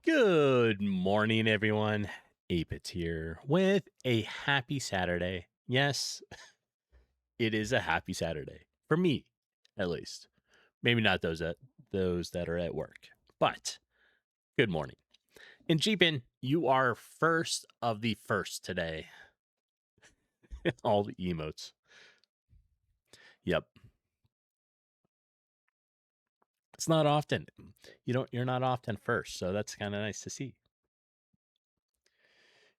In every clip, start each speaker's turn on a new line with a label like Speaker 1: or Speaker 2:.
Speaker 1: Good morning, everyone. 8Bits here with a happy Saturday. Yes, it is a happy Saturday for me, at least. Maybe not those that are at work, but good morning. And Jeepin, you are first of the first today. All the emotes. Yep. It's not often. You're not often first, so that's kind of nice to see.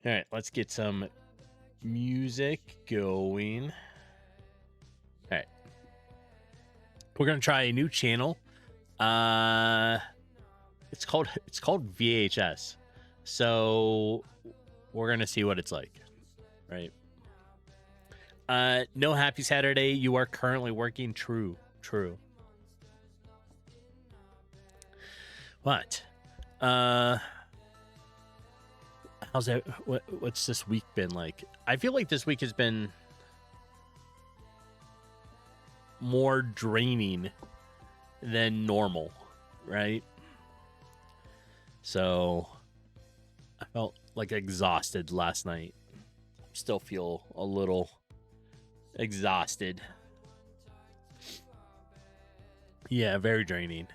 Speaker 1: All right, let's get some music going. All right. We're gonna try a new channel. It's called VHS. So we're gonna see what it's like, right? No happy Saturday. You are currently working. True. What? How's that? What's this week been like? I feel like this week has been more draining than normal, right? So I felt like exhausted last night. Still feel a little exhausted. Yeah, very draining.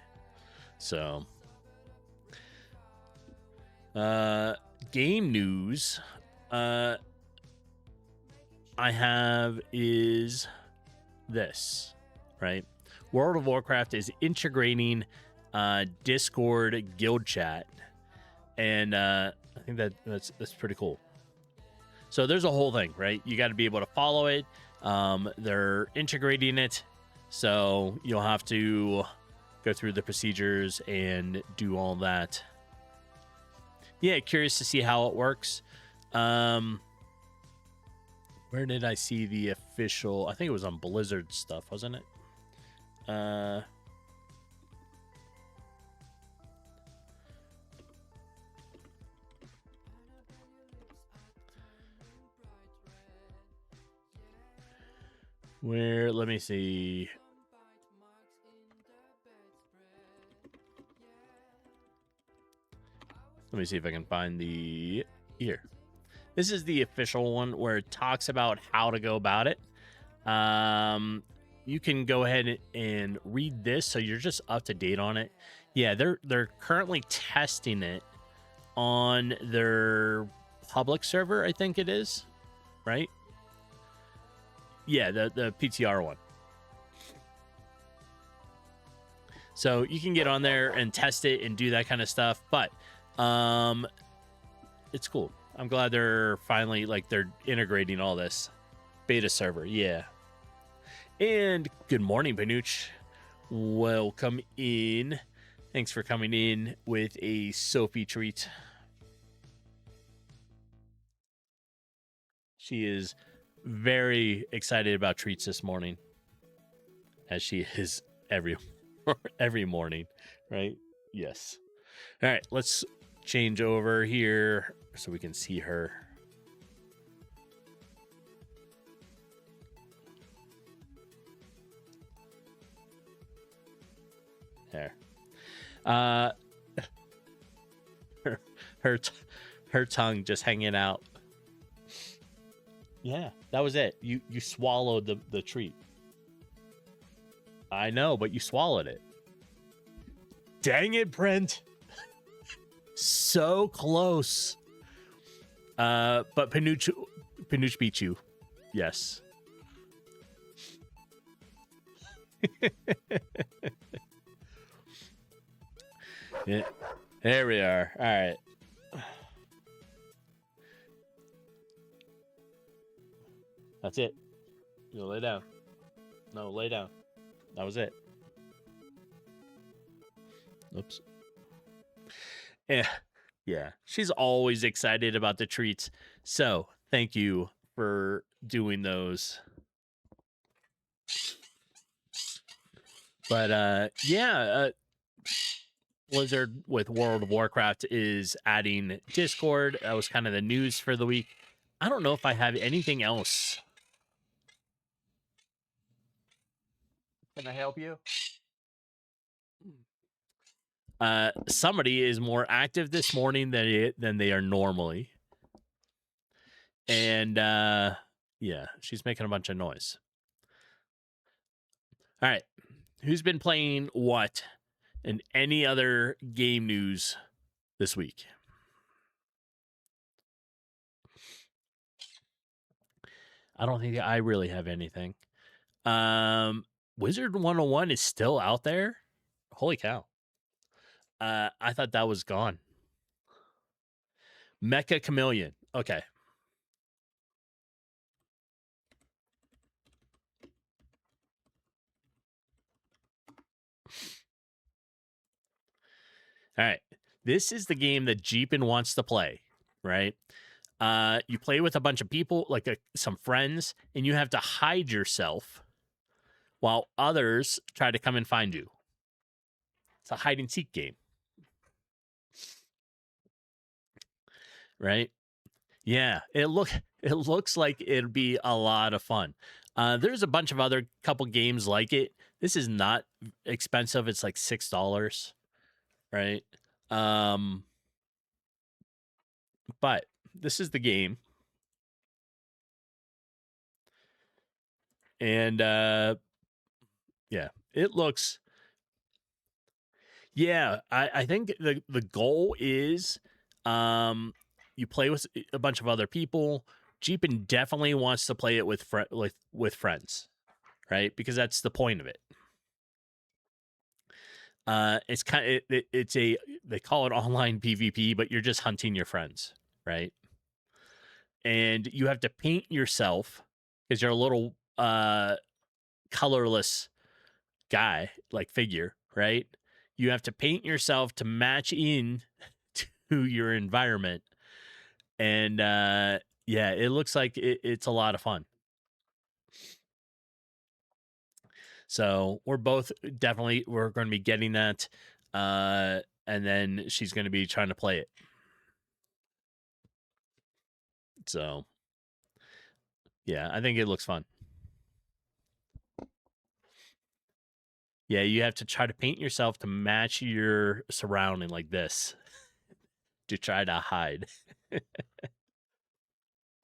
Speaker 1: So game news I have is this, right? World of Warcraft is integrating Discord guild chat, and I think that's pretty cool. So there's a whole thing, right? You got to be able to follow it. They're integrating it, so you'll have to go through the procedures and do all that. Yeah, curious to see how it works. Where did I see the official? I think it was on Blizzard stuff, wasn't it? Let me see. Let me see if I can find the here. This is the official one where it talks about how to go about it. You can go ahead and read this, so you're just up to date on it. Yeah, they're currently testing it on their public server, I think it is, right? Yeah, the PTR one. So you can get on there and test it and do that kind of stuff, but it's cool. I'm glad they're finally they're integrating all this. Beta server, yeah. And good morning, Panuch. Welcome in. Thanks for coming in with a Sophie treat. She is very excited about treats this morning, as she is every morning, right? Yes. All right, let's change over here so we can see her. There. Her tongue just hanging out. Yeah, that was it. You swallowed the treat. I know, but you swallowed it. Dang it, Brent. So close. But Panuch beat you. Yes. Yeah. There we are. All right. That's it. You lay down. No, lay down. That was it. Oops. Yeah. She's always excited about the treats. So thank you for doing those. But Blizzard with World of Warcraft is adding Discord. That was kind of the news for the week. I don't know if I have anything else. Can I help you? Somebody is more active this morning than they are normally. And yeah, she's making a bunch of noise. All right. Who's been playing what and any other game news this week? I don't think I really have anything. Wizard 101 is still out there. Holy cow. I thought that was gone. Mecha Chameleon. Okay. All right. This is the game that Jeepin wants to play, right? You play with a bunch of people, like some friends, and you have to hide yourself while others try to come and find you. It's a hide and seek game, right? Yeah, it looks like it'd be a lot of fun. There's a bunch of other couple games like it. This is not expensive. It's like $6, right? But this is the game. And yeah, it looks. Yeah, I think the goal is you play with a bunch of other people. Jeepin definitely wants to play it with friends, right? Because that's the point of it. It's kind of it's a they call it online PvP, but you're just hunting your friends, right? And you have to paint yourself because you're a little colorless guy, like figure, right? You have to paint yourself to match in to your environment. And yeah, it looks like it's a lot of fun. So we're going to be getting that. And then she's going to be trying to play it. So yeah, I think it looks fun. Yeah, you have to try to paint yourself to match your surrounding like this to try to hide.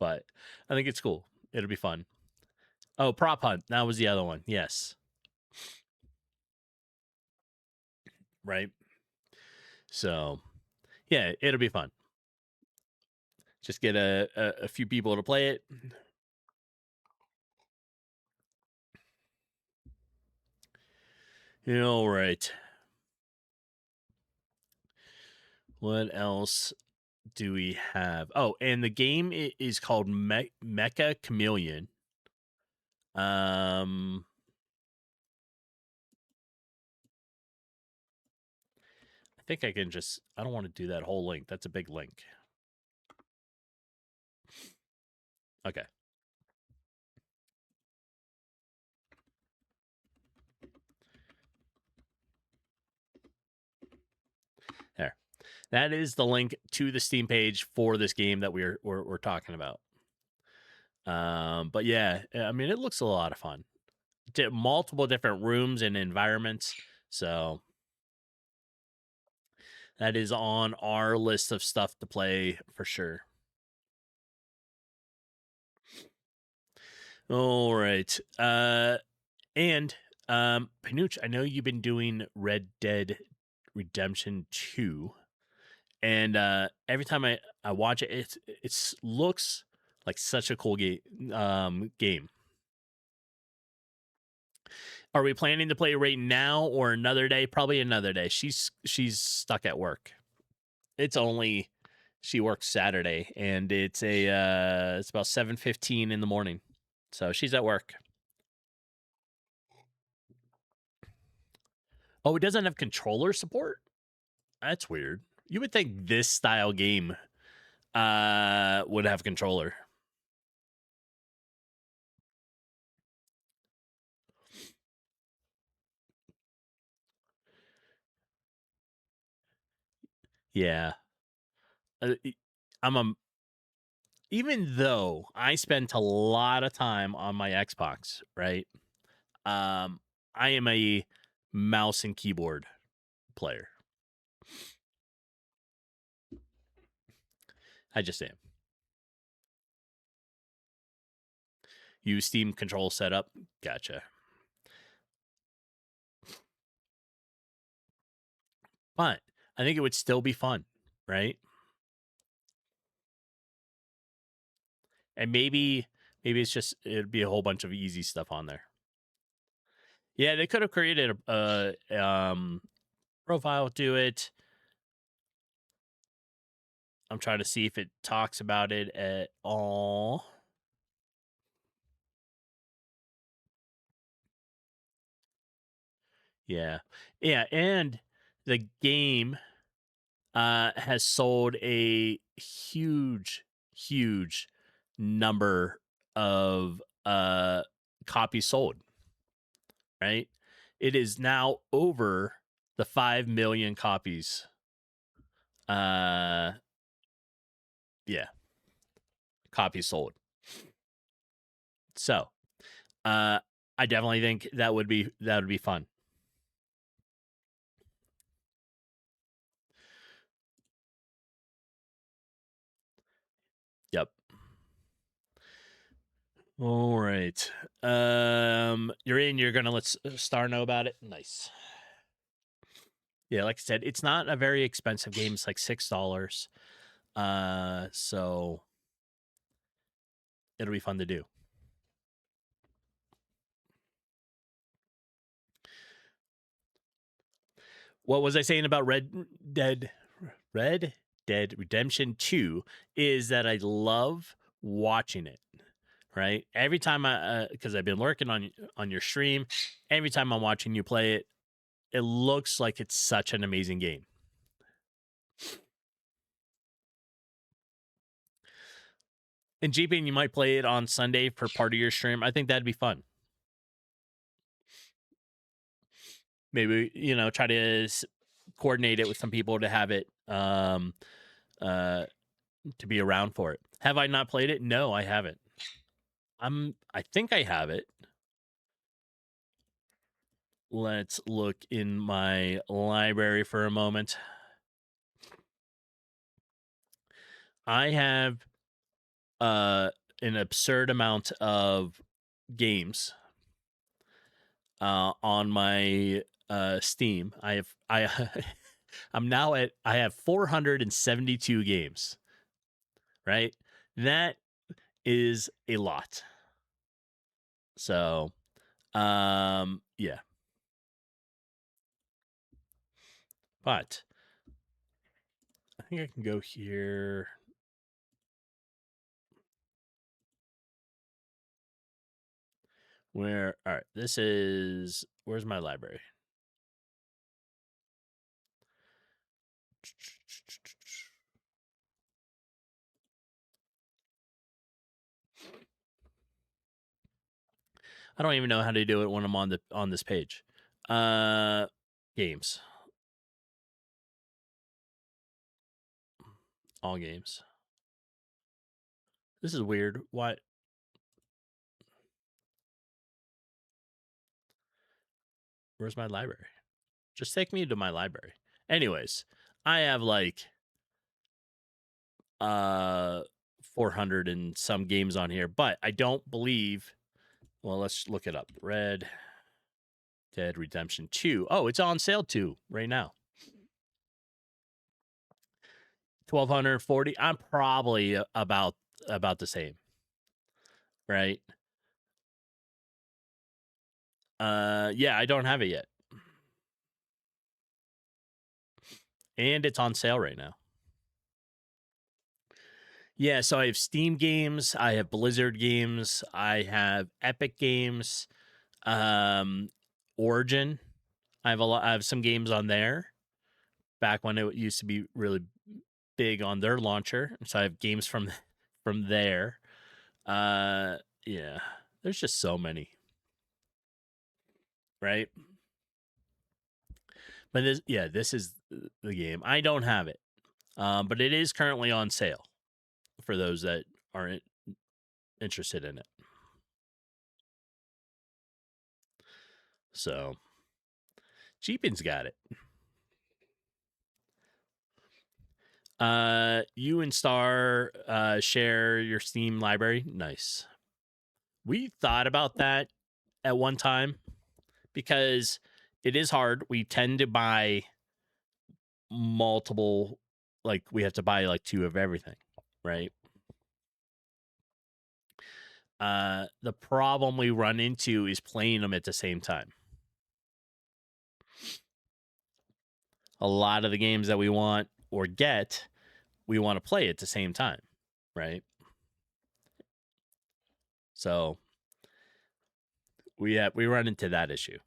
Speaker 1: But I think it's cool. It'll be fun. Oh, Prop Hunt. That was the other one. Yes. Right. So yeah, it'll be fun. Just get a few people to play it. All right. What else do we have? Oh, and the game is called Mecha Chameleon. I think I can just. I don't want to do that whole link. That's a big link. Okay. There. That is the link to the Steam page for this game that we're talking about. But yeah, I mean, it looks a lot of fun. Multiple different rooms and environments. So that is on our list of stuff to play for sure. All right. And Panuch, I know you've been doing Red Dead Redemption 2. And every time I watch it, it looks like such a cool game. Are we planning to play right now or another day? Probably another day. She's stuck at work. She works Saturday, and it's about 7:15 in the morning, so she's at work. Oh, it doesn't have controller support? That's weird. You would think this style game would have controller. Yeah. Even though I spent a lot of time on my Xbox, right? I am a mouse and keyboard player. I just am. Use Steam control setup. Gotcha. But I think it would still be fun, right? And maybe it's just it'd be a whole bunch of easy stuff on there. Yeah, they could have created a profile to it. I'm trying to see if it talks about it at all. Yeah. Yeah, and the game has sold a huge number of copies sold, right? It is now over the 5 million copies. Yeah. Copies sold. So, I definitely think that would be fun. Yep. All right. You're in. You're gonna let Star know about it. Nice. Yeah, like I said, it's not a very expensive game. It's like $6. So it'll be fun to do. What was I saying about Red Dead Redemption 2 is that I love watching it. Right? Every time because I've been lurking on your stream, every time I'm watching you play it, it looks like it's such an amazing game. And Jeeping, you might play it on Sunday for part of your stream. I think that'd be fun. Maybe, try to coordinate it with some people to have it to be around for it. Have I not played it? No, I haven't. I think I have it. Let's look in my library for a moment. I have an absurd amount of games on my Steam. I have 472 games. Right? That is a lot. So, yeah. But I think I can go here. All right, where's my library? I don't even know how to do it when I'm on this page. Games. All games. This is weird. Why? Where's my library? Just take me to my library. Anyways, I have like 400 and some games on here, but I don't believe. Well, let's look it up. Red Dead Redemption 2. Oh, it's on sale too right now. 1,240. I'm probably about the same, right? Yeah, I don't have it yet, and it's on sale right now. Yeah, so I have Steam games, I have Blizzard games, I have Epic games, Origin. I have some games on there. Back when it used to be really big on their launcher, so I have games from there. Yeah, there's just so many, right? But this is the game. I don't have it, but it is currently on sale for those that aren't interested in it. So, Jeepin's got it. You and Star share your Steam library. Nice. We thought about that at one time because it is hard. We tend to buy multiple, like we have to buy like 2 of everything, right? The problem we run into is playing them at the same time. A lot of the games that we want or get, we want to play at the same time, right? So we run into that issue.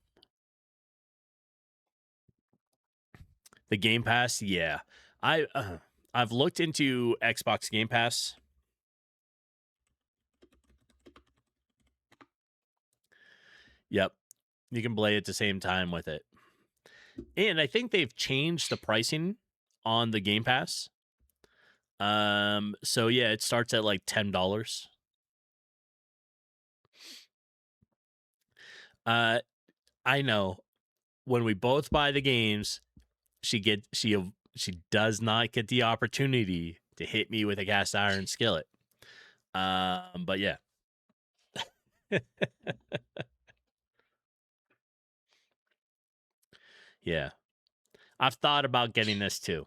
Speaker 1: The Game Pass, yeah. I've looked into Xbox Game Pass. Yep. You can play at the same time with it. And I think they've changed the pricing on the Game Pass. So yeah, it starts at like $10. I know when we both buy the games, she does not get the opportunity to hit me with a cast iron skillet. But yeah. Yeah. I've thought about getting this too.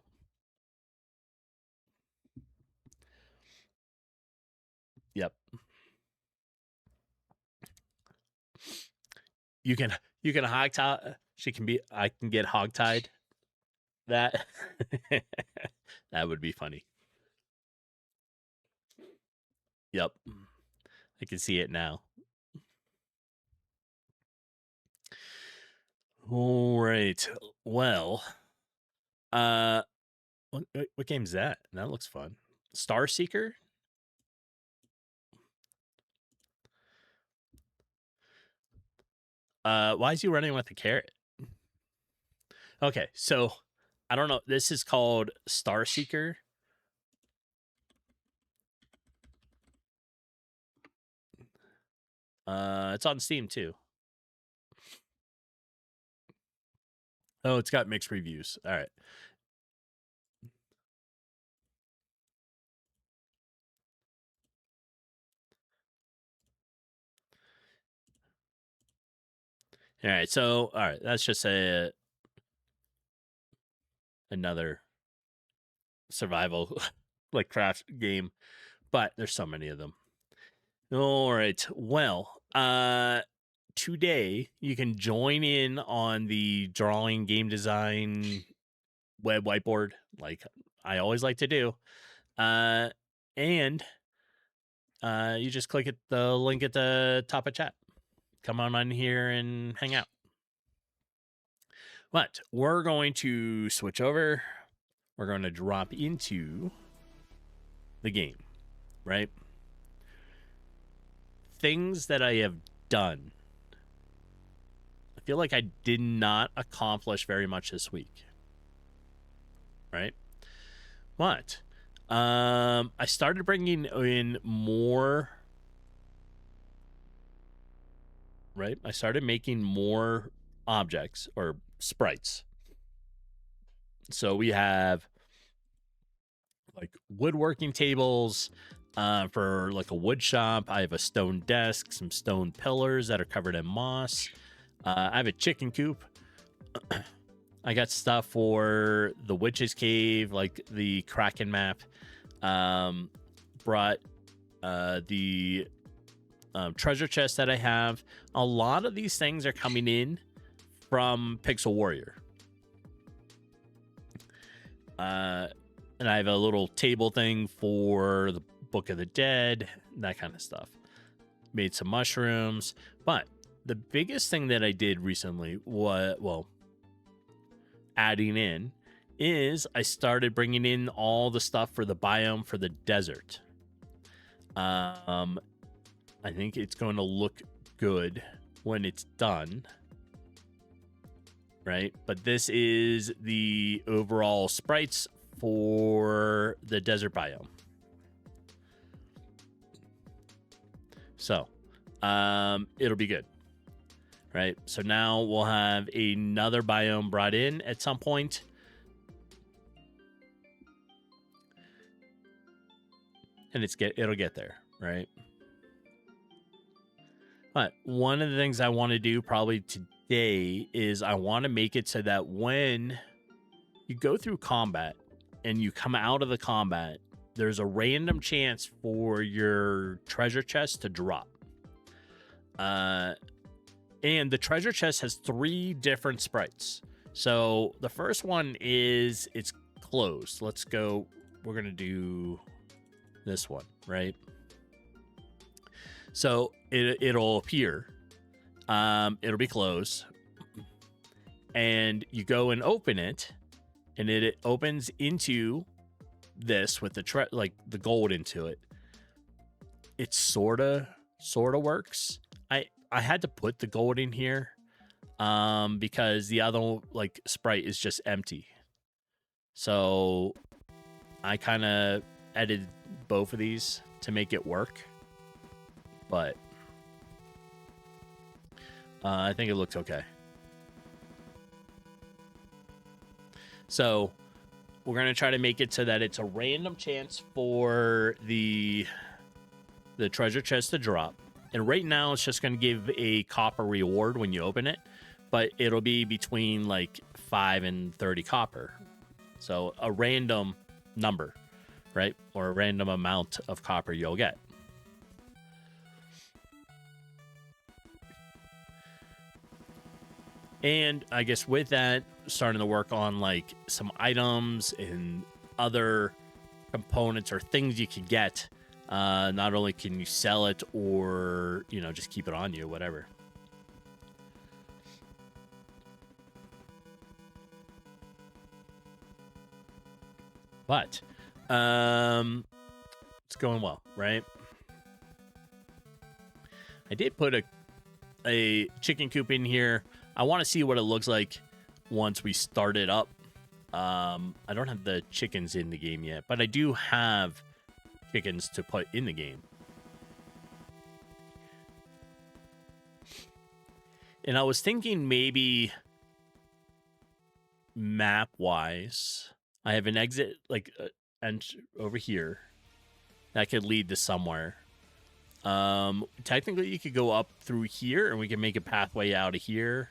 Speaker 1: Yep. You can hog tie. I can get hog tied. That that would be funny. Yep. I can see it now. All right. Well, what game's that? That looks fun. Star Seeker? Why is he running with a carrot? Okay, so I don't know. This is called Star Seeker. It's on Steam too. Oh, it's got mixed reviews. All right. All right. So, all right. That's just another survival like craft game, but there's so many of them. All right. Well, today you can join in on the drawing game design web whiteboard like I always like to do. And you just click at the link at the top of chat. Come on here and hang out. But we're going to switch over. We're going to drop into the game, right? Things that I have done. I feel like I did not accomplish very much this week, right? But I started bringing in more, right? I started making more objects or sprites. So we have like woodworking tables for like a wood shop. I have a stone desk, some stone pillars that are covered in moss. I have a chicken coop. I got stuff for the witch's cave, like the Kraken map. Brought the treasure chest that I have. A lot of these things are coming in from Pixel Warrior. And I have a little table thing for the Book of the Dead, that kind of stuff. Made some mushrooms. But the biggest thing that I did recently was, well, adding in, is I started bringing in all the stuff for the biome for the desert. I think it's going to look good when it's done. Right? But this is the overall sprites for the desert biome. So, it'll be good. Right? So now we'll have another biome brought in at some point. and it'll get there, right? But one of the things I want to do probably today is I want to make it so that when you go through combat and you come out of the combat, there's a random chance for your treasure chest to drop. And the treasure chest has 3 different sprites. So the first one is it's closed. Let's go. We're going to do this one, right? So it'll appear. It'll be closed. And you go and open it, and it opens into this with the gold into it. It sorta works. I had to put the gold in here because the other sprite is just empty. So I kind of edited both of these to make it work. But I think it looks okay. So we're going to try to make it so that it's a random chance for the treasure chest to drop. And right now it's just going to give a copper reward when you open it, but it'll be between 5 and 30 copper. So a random number, right? Or a random amount of copper you'll get. And I guess with that, starting to work on some items and other components or things you can get. Not only can you sell it or, just keep it on you, whatever. But it's going well, right? I did put a chicken coop in here. I want to see what it looks like once we start it up. I don't have the chickens in the game yet, but I do have chickens to put in the game. And I was thinking maybe map-wise, I have an exit and over here that could lead to somewhere. Technically, you could go up through here, and we can make a pathway out of here.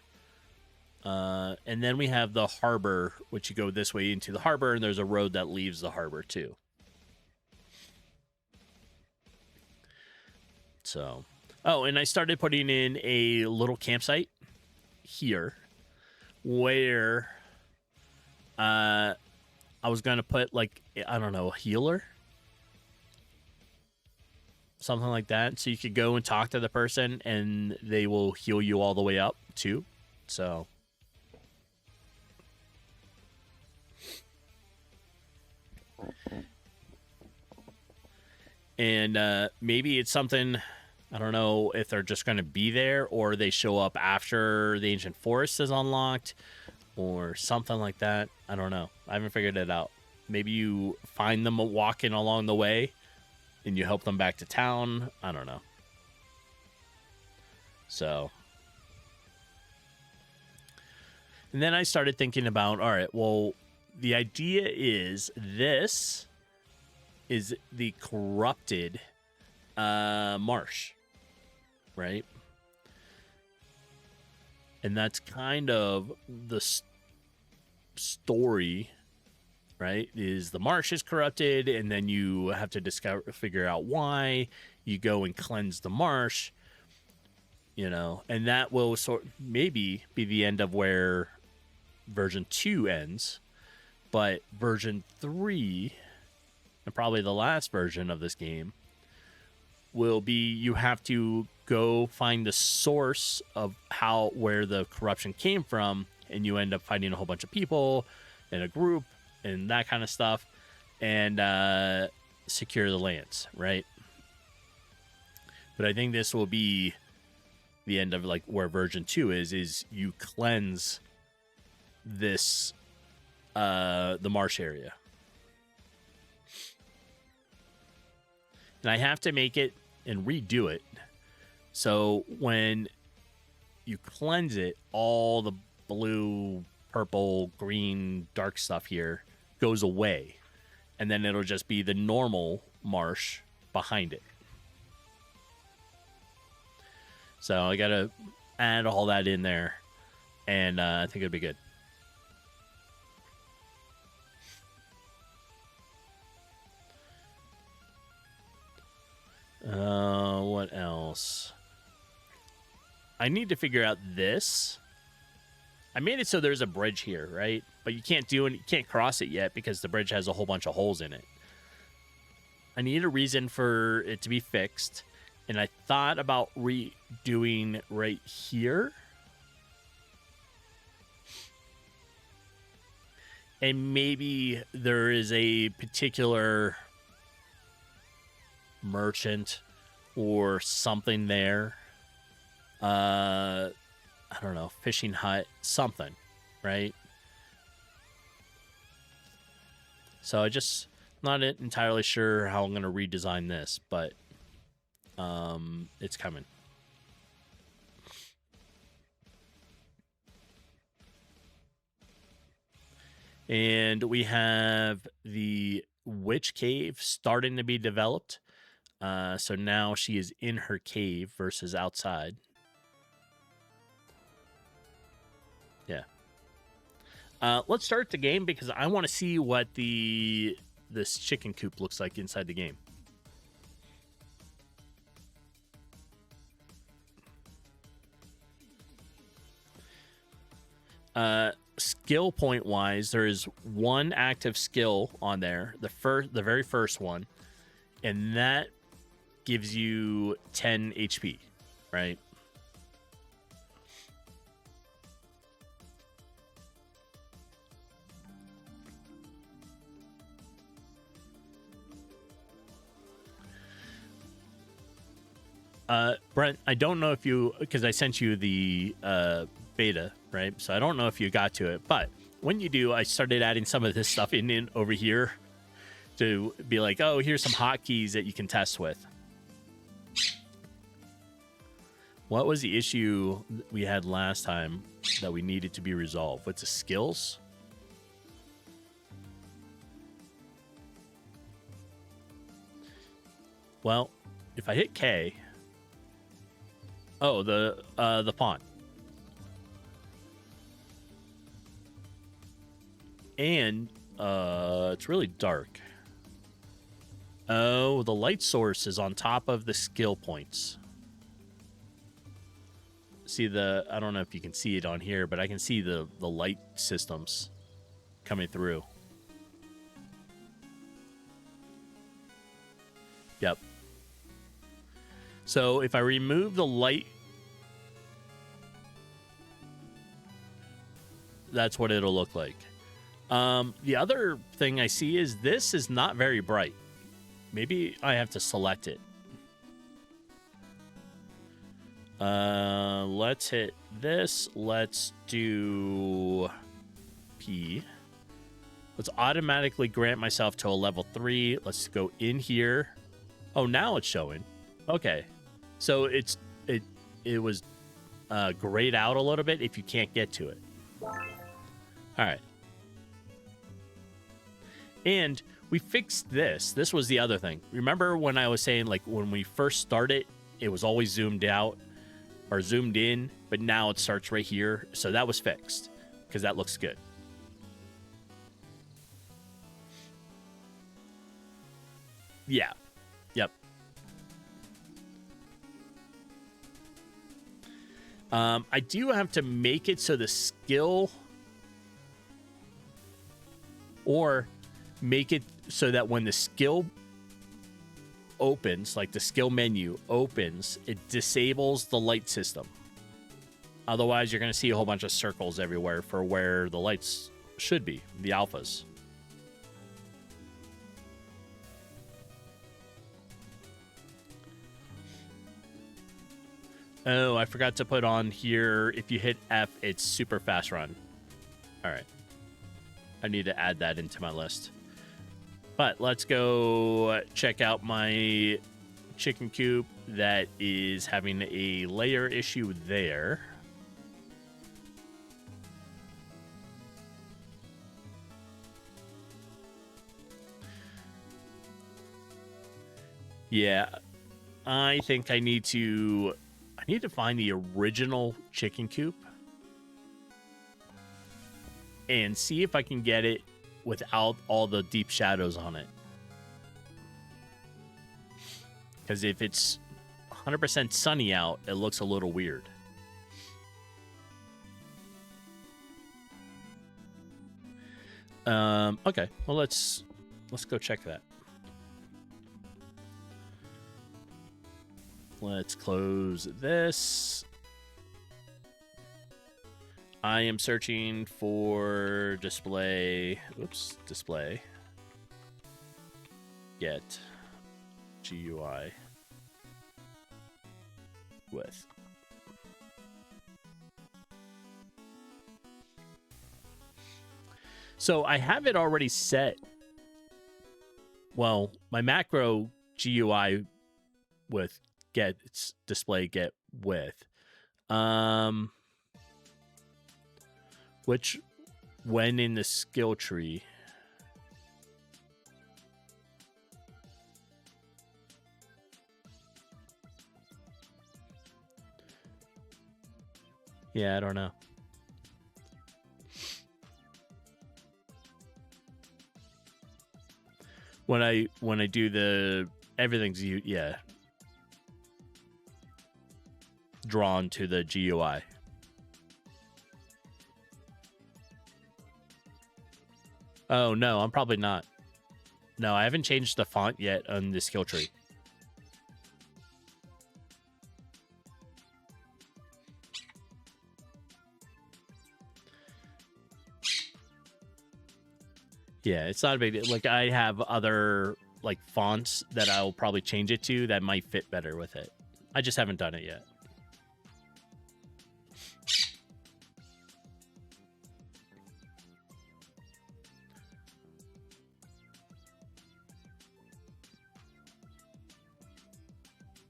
Speaker 1: And then we have the harbor, which you go this way into the harbor, and there's a road that leaves the harbor too. So, and I started putting in a little campsite here where I was going to put I don't know, a healer, something like that. So you could go and talk to the person and they will heal you all the way up too. So and maybe it's something, I don't know if they're just going to be there or they show up after the ancient forest is unlocked or something like that. I don't know. I haven't figured it out. Maybe you find them walking along the way and you help them back to town. I don't know. So, and then I started thinking about, all right, well, the idea is this is the corrupted marsh, right? And that's kind of the story, right? Is the marsh is corrupted, and then you have to figure out why. You go and cleanse the marsh, and that will maybe be the end of where version 2 ends. But version 3, and probably the last version of this game, will be you have to go find the source of where the corruption came from, and you end up fighting a whole bunch of people in a group and that kind of stuff, and secure the lands, right? But I think this will be the end of where version 2 is you cleanse this the marsh area. And I have to make it and redo it. So when you cleanse it, all the blue, purple, green, dark stuff here goes away. And then it'll just be the normal marsh behind it. So I got to add all that in there, and I think it'll be good. What else? I need to figure out this. I made it so there's a bridge here, right? But you can't do it. You can't cross it yet because the bridge has a whole bunch of holes in it. I need a reason for it to be fixed, and I thought about redoing right here. And maybe there is a particular merchant or something there. I don't know, fishing hut, something, right? So I just not entirely sure how I'm going to redesign this, but it's coming. And we have the witch cave starting to be developed. So now she is in her cave versus outside. Yeah. Let's start the game because I want to see what this chicken coop looks like inside the game. Skill point wise, there is one active skill on there, the very first one, and that gives you 10 HP, right? Brent, I don't know if you, because I sent you the beta, right? So I don't know if you got to it, but when you do, I started adding some of this stuff in over here to be like, oh, here's some hotkeys that you can test with. What was the issue we had last time that we needed to be resolved? What's the skills? Well, if I hit K, oh, the pawn. And it's really dark. Oh, the light source is on top of the skill points. See I don't know if you can see it on here, but I can see the light systems coming through. Yep. So if I remove the light, that's what it'll look like. The other thing I see is this is not very bright. Maybe I have to select it. Let's hit this. Let's do P. Let's automatically grant myself to a level 3. Let's go in here. Oh, now it's showing. Okay. So it was grayed out a little bit if you can't get to it. All right. And we fixed this. This was the other thing. Remember when I was saying, like, when we first started, it was always zoomed out or zoomed in, but now it starts right here. So that was fixed because that looks good. Yeah. Yep. I do have to make it so the skill, or make it so that when the skill opens, like the skill menu opens, it disables the light system. Otherwise, you're going to see a whole bunch of circles everywhere for where the lights should be, the alphas. Oh, I forgot to put on here, if you hit F, it's super fast run. All right. I need to add that into my list. But let's go check out my chicken coop that is having a layer issue there. Yeah, I think I need to find the original chicken coop and see if I can get it without all the deep shadows on it. Because if it's 100% sunny out, it looks a little weird. Okay, well let's go check that. Let's close this. I am searching for display. Oops, display. Get GUI with. So I have it already set. Well, my macro GUI with get display get with. Which when in the skill tree. Yeah, I don't know. When I do the everything's drawn to the GUI. Oh no, I'm probably not. No, I haven't changed the font yet on the skill tree. Yeah, it's not a big deal. Like, I have other, like, fonts that I'll probably change it to that might fit better with it. I just haven't done it yet.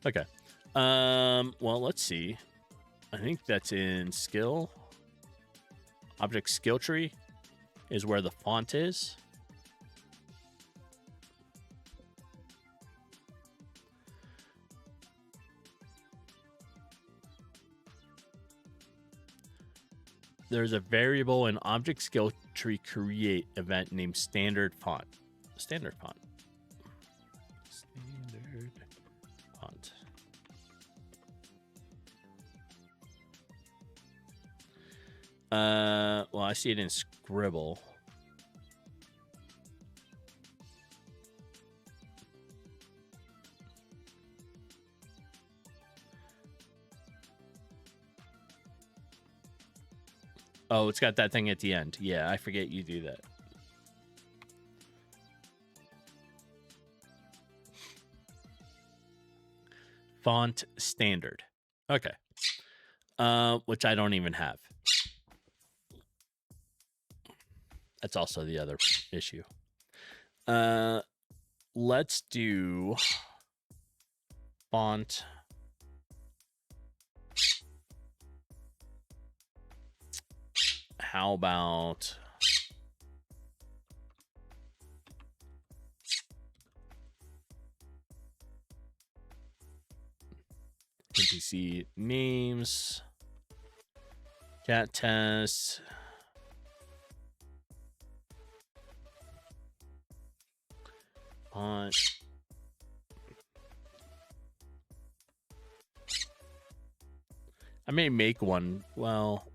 Speaker 1: Okay. Well, let's see. I think that's in skill. Object skill tree is where the font is. There's a variable in object skill tree create event named standard font. Standard font. Standard font. Well, I see it in Scribble. Oh, it's got that thing at the end. Yeah, I forget you do that. Font standard. Okay. Which I don't even have. That's also the other issue. Let's do font. How about NPC names, cat test, font. I may make one. Well,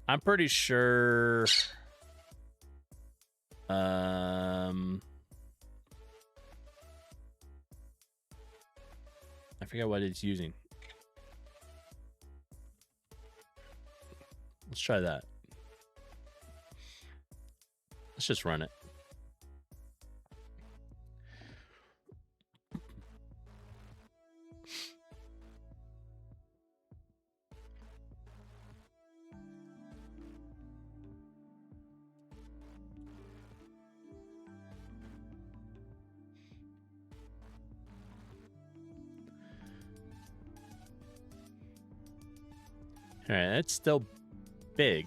Speaker 1: I'm pretty sure. I forget what it's using. Let's try that. Let's just run it. All right, that's still big.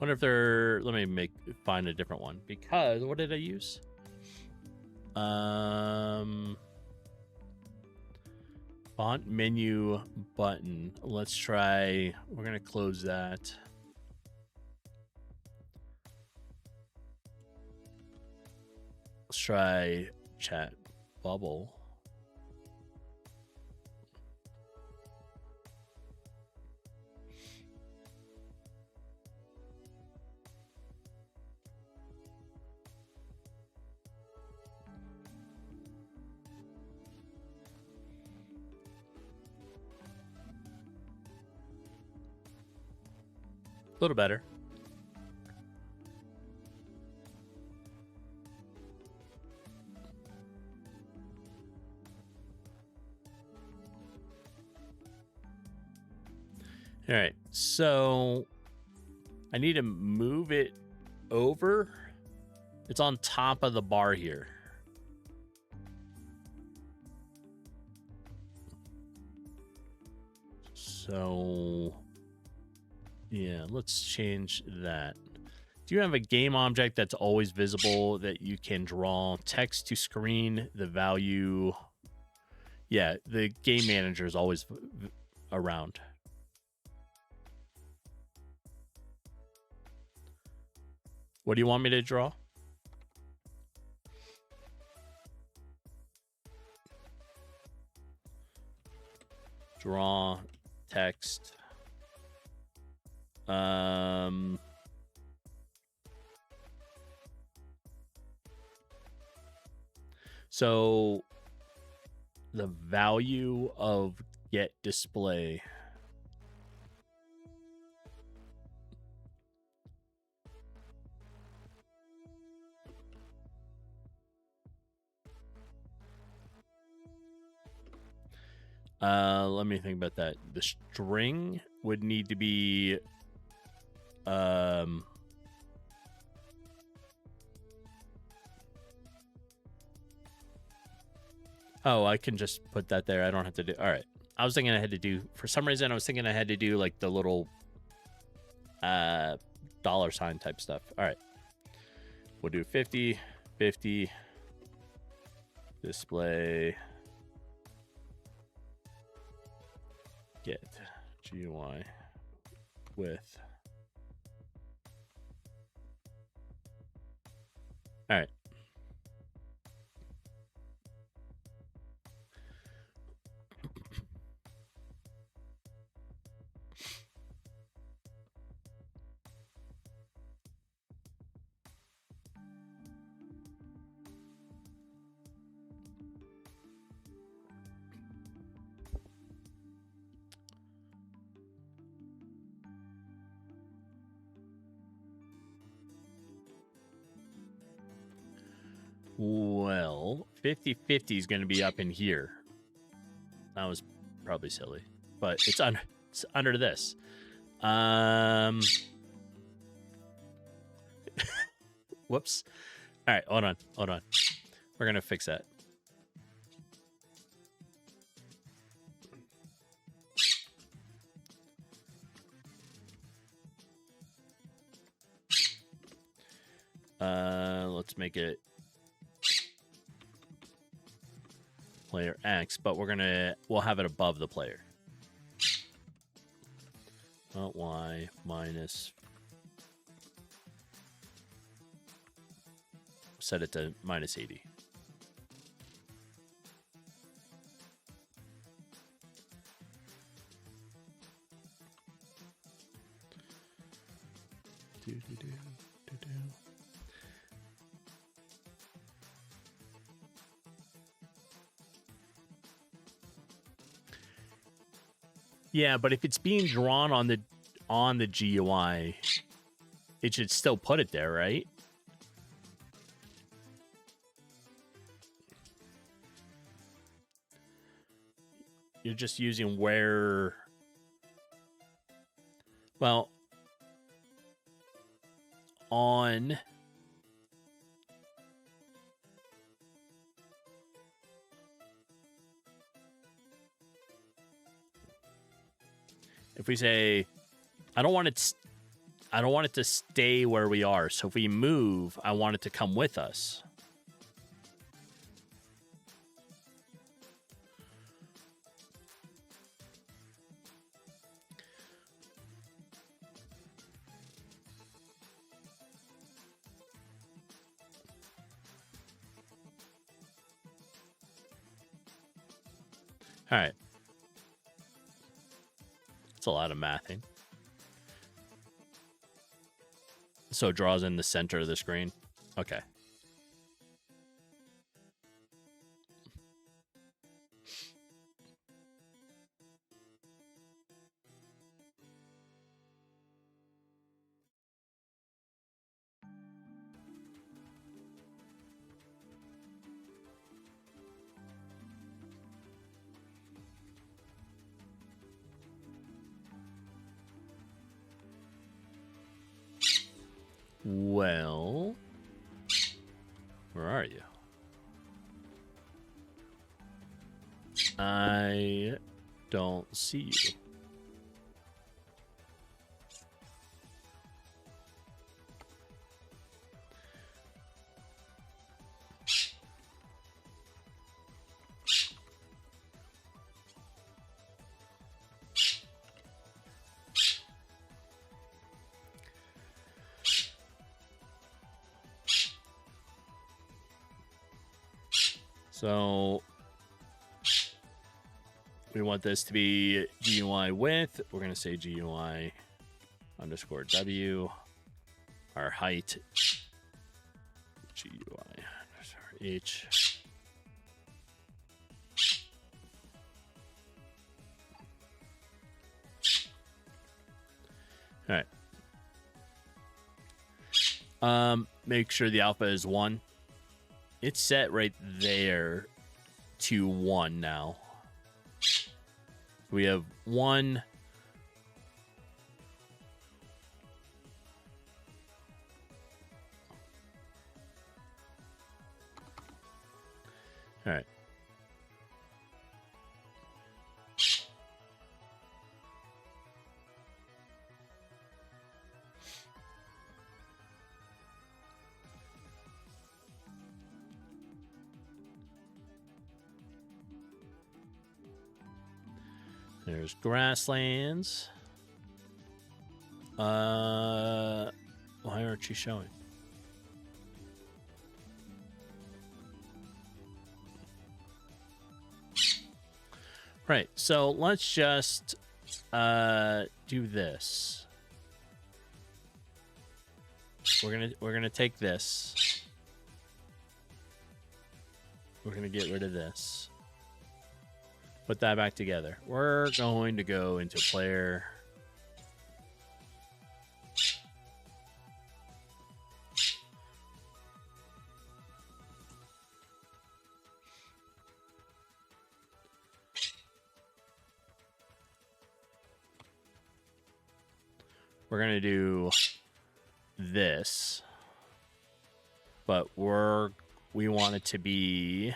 Speaker 1: Wonder if they're. Let me find a different one because what did I use? Font menu button. Let's try. We're gonna close that. Let's try chat bubble. A little better. All right, so I need to move it over. It's on top of the bar here. So yeah, let's change that. Do you have a game object that's always visible that you can draw text to screen the value? Yeah, the game manager is always around. What do you want me to draw? Draw text. So the value of get display. Let me think about that. The string would need to be oh, I can just put that there. I don't have to do. All right. I was thinking I had to do, for some reason I was thinking I had to do like the little dollar sign type stuff. All right. We'll do 50 display get GUI with. All right. Well, 50/50 is going to be up in here. That was probably silly, but it's under this. Whoops. All right, hold on. We're going to fix that. Let's make it player X, but we'll have it above the player. Not Y minus. Set it to -80. Yeah, but if it's being drawn on the GUI, it should still put it there, right? You're just using where. Well, on. If we say, I don't want it I don't want it to stay where we are. So if we move, I want it to come with us. All right. It's a lot of mathing. So it draws in the center of the screen. Okay. Well, where are you? I don't see you. So we want this to be GUI width. We're going to say GUI underscore W. Our height, GUI underscore H. All right. Make sure the alpha is 1. It's set right there to 1 now. We have 1. All right. There's grasslands. Why aren't you showing? Right. So let's just do this. We're gonna take this. We're gonna get rid of this. Put that back together. We're going to go into player. We're going to do this, but we want it to be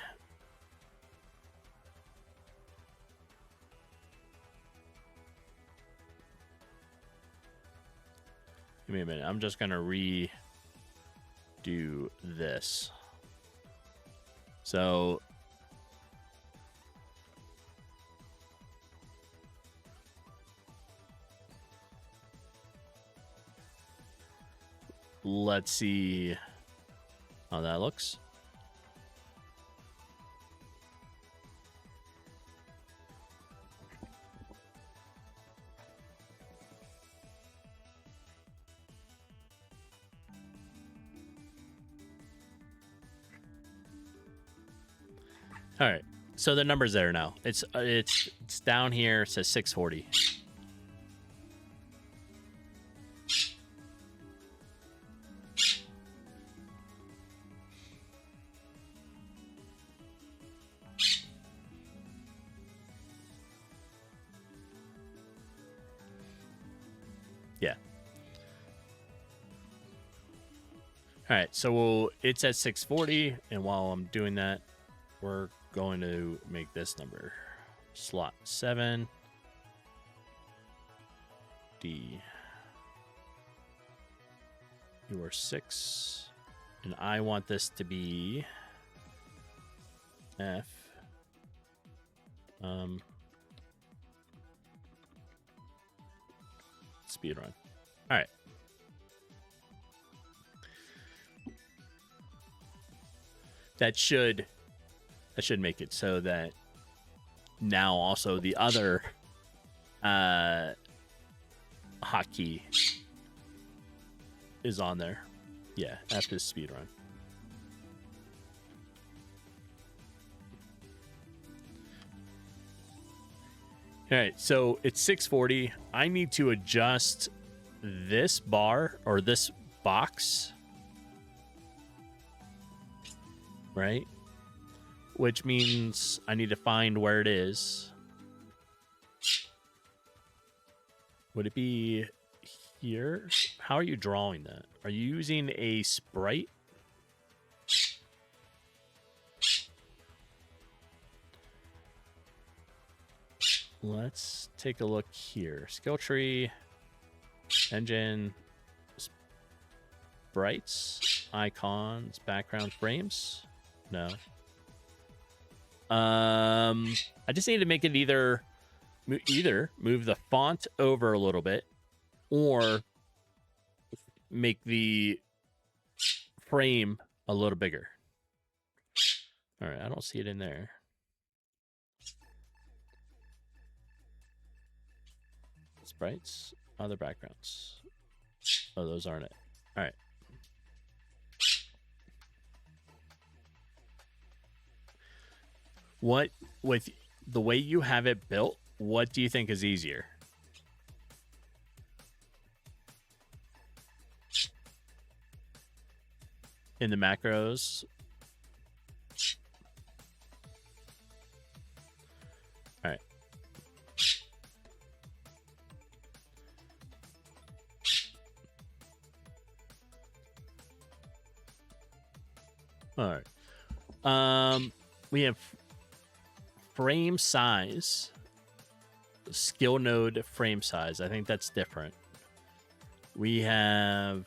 Speaker 1: give me a minute. I'm just going to redo this. So let's see how that looks. All right, so the number's there now. It's down here. It says 640. Yeah. All right, so it's at 640, and while I'm doing that, we're going to make this number slot 7 D. You are 6. And I want this to be F. Speed run. All right. That should make it so that now also the other hotkey is on there. Yeah, F is speed run. All right, so it's 640. I need to adjust this bar or this box, right? Which means I need to find where it is. Would it be here? How are you drawing that? Are you using a sprite? Let's take a look here. Skill tree, engine, sprites, icons, background frames. No. I just need to make it either move the font over a little bit or make the frame a little bigger. All right, I don't see it in there. Sprites, other backgrounds. Oh, those aren't it. All right. What, with the way you have it built, what do you think is easier? In the macros? All right. All right. We have frame size, skill node frame size. I think that's different. We have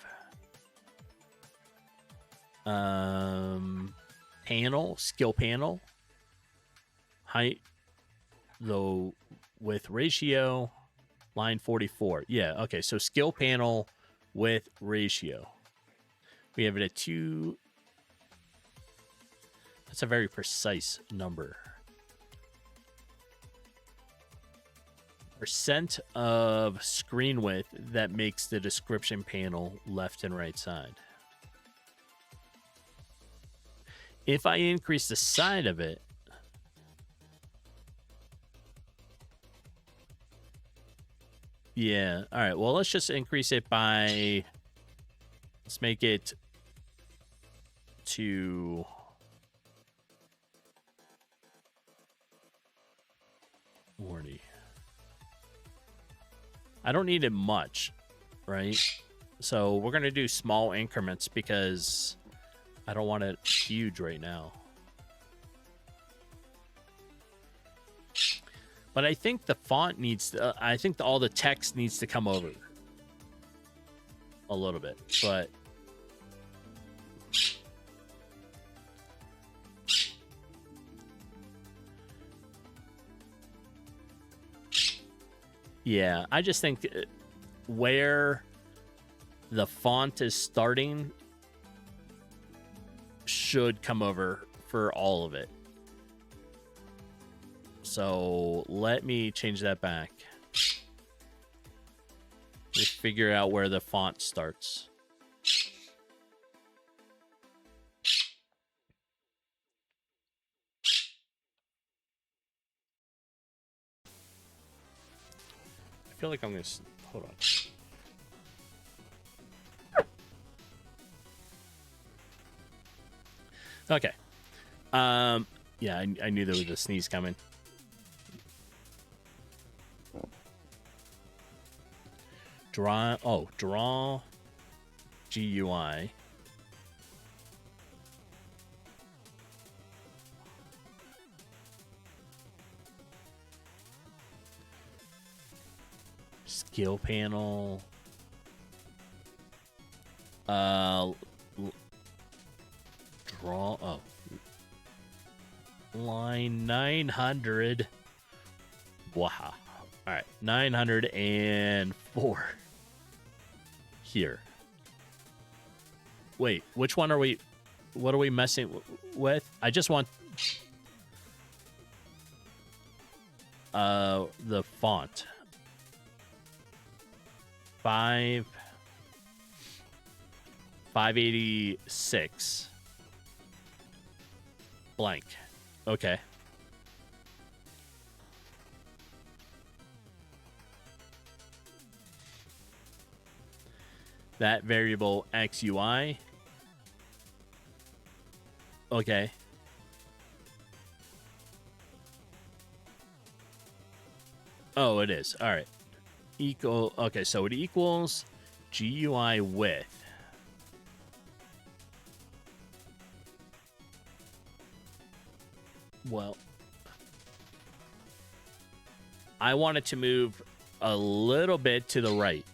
Speaker 1: panel, skill panel, height, though with ratio, line 44. Yeah, okay, so skill panel with ratio. We have it at 2. That's a very precise number. Percent of screen width that makes the description panel left and right side. If I increase the side of it, yeah. All right. Well, let's just increase it by, let's make it to 40. I don't need it much, right? So we're going to do small increments because I don't want it huge right now. But I think the font needs to, I think all the text needs to come over a little bit, but yeah, I just think where the font is starting should come over for all of it. So let me change that back. Let me figure out where the font starts. I feel like I'm going to... Hold on. Okay. Yeah, I knew there was a sneeze coming. Draw GUI. Skill panel. Draw. Oh. Line 900. Wow. All right. 904. Here. Wait, which one are we... What are we messing with? I just want... the font. 586 blank. Okay. That variable XUI. Okay. Oh, it is. All right. Equal. Okay, so it equals GUI width. Well, I want it to move a little bit to the right.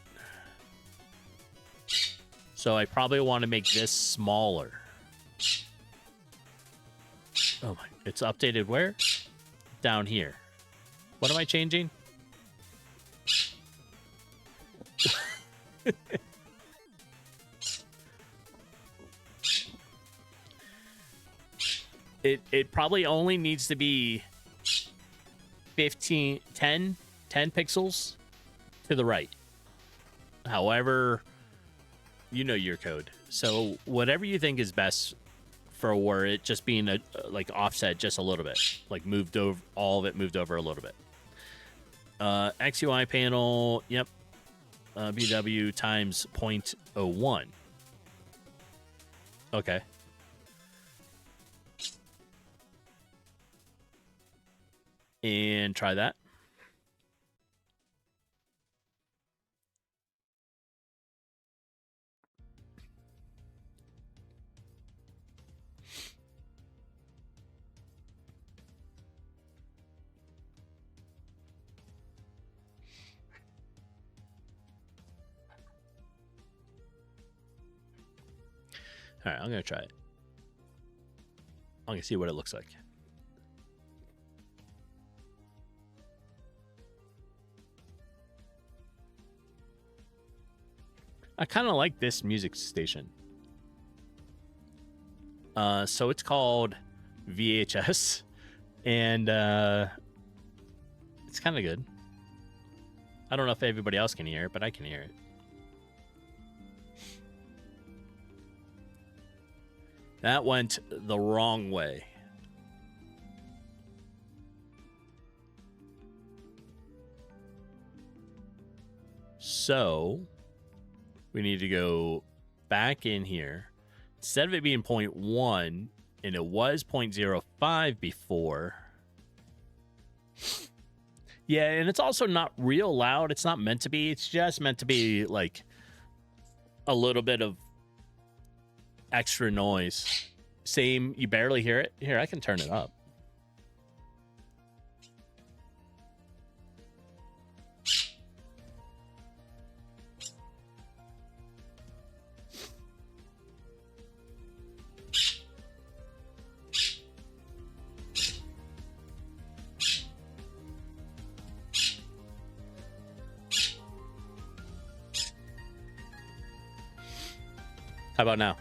Speaker 1: So I probably want to make this smaller. Oh my, it's updated where? Down here. What am I changing? It probably only needs to be 10 pixels to the right. However, you know your code. So whatever you think is best for it just being a like offset just a little bit, like moved over, all of it moved over a little bit. XUI panel, yep. BW times 0.01. Okay. And try that. All right, I'm going to try it. I'm going to see what it looks like. I kind of like this music station. So it's called VHS, and it's kind of good. I don't know if everybody else can hear it, but I can hear it. That went the wrong way. So we need to go back in here. Instead of it being 0.1, and it was 0.05 before. Yeah, and it's also not real loud. It's not meant to be. It's just meant to be like a little bit of extra noise. Same, you barely hear it. Here, I can turn it up. How about now?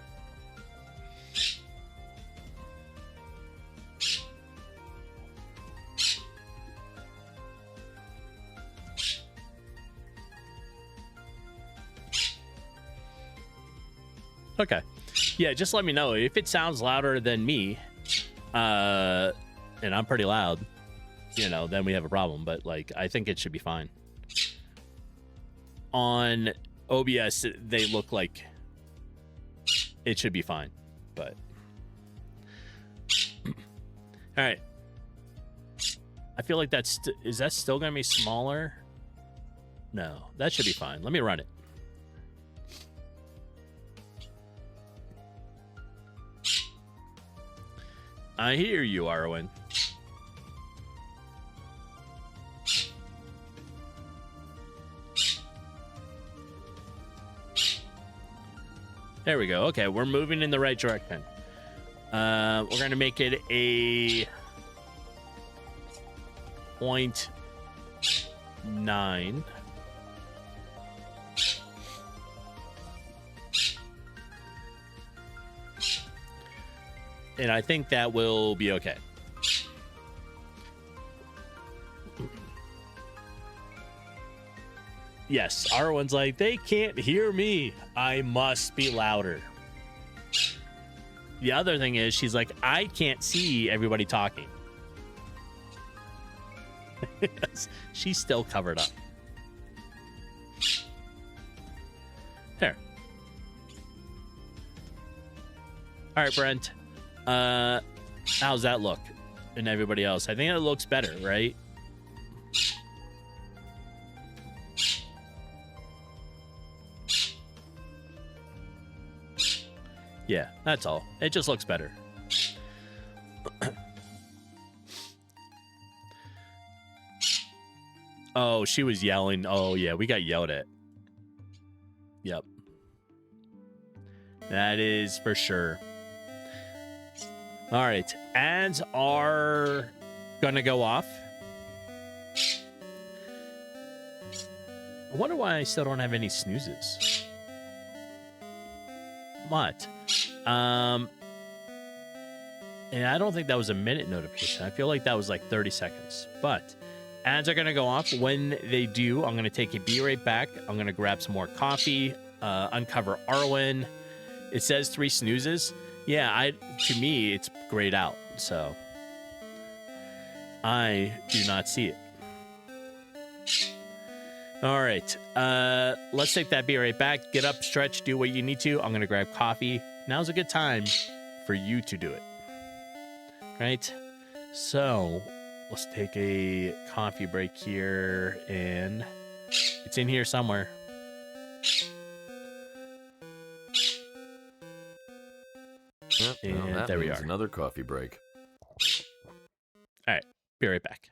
Speaker 1: Okay. Yeah, just let me know. If it sounds louder than me, and I'm pretty loud, you know, then we have a problem. But, like, I think it should be fine. On OBS, they look like it should be fine. But... all right. I feel like that's... is that still going to be smaller? No, that should be fine. Let me run it. I hear you, Arwen. There we go. Okay, we're moving in the right direction. We're going to make it a 0.9. And I think that will be okay. Yes, R1's like, they can't hear me. I must be louder. The other thing is, she's like, I can't see everybody talking. She's still covered up. There. All right, Brent. How's that look? And everybody else, I think it looks better, right? Yeah, that's all. It just looks better. Oh, she was yelling. Oh, yeah, we got yelled at. Yep. That is for sure. All right. Ads are going to go off. I wonder why I still don't have any snoozes. What? And I don't think that was a minute notification. I feel like that was like 30 seconds. But ads are going to go off. When they do, I'm going to take a be right back. I'm going to grab some more coffee, uncover Arwen. It says 3 snoozes. Yeah, to me, it's grayed out. So I do not see it. All right. Let's take that be right back. Get up, stretch, do what you need to. I'm going to grab coffee. Now's a good time for you to do it. Right? So let's take a coffee break here, and it's in here somewhere.
Speaker 2: Yep,
Speaker 1: and
Speaker 2: well,
Speaker 1: there we are.
Speaker 2: Another coffee break.
Speaker 1: All right. Be right back.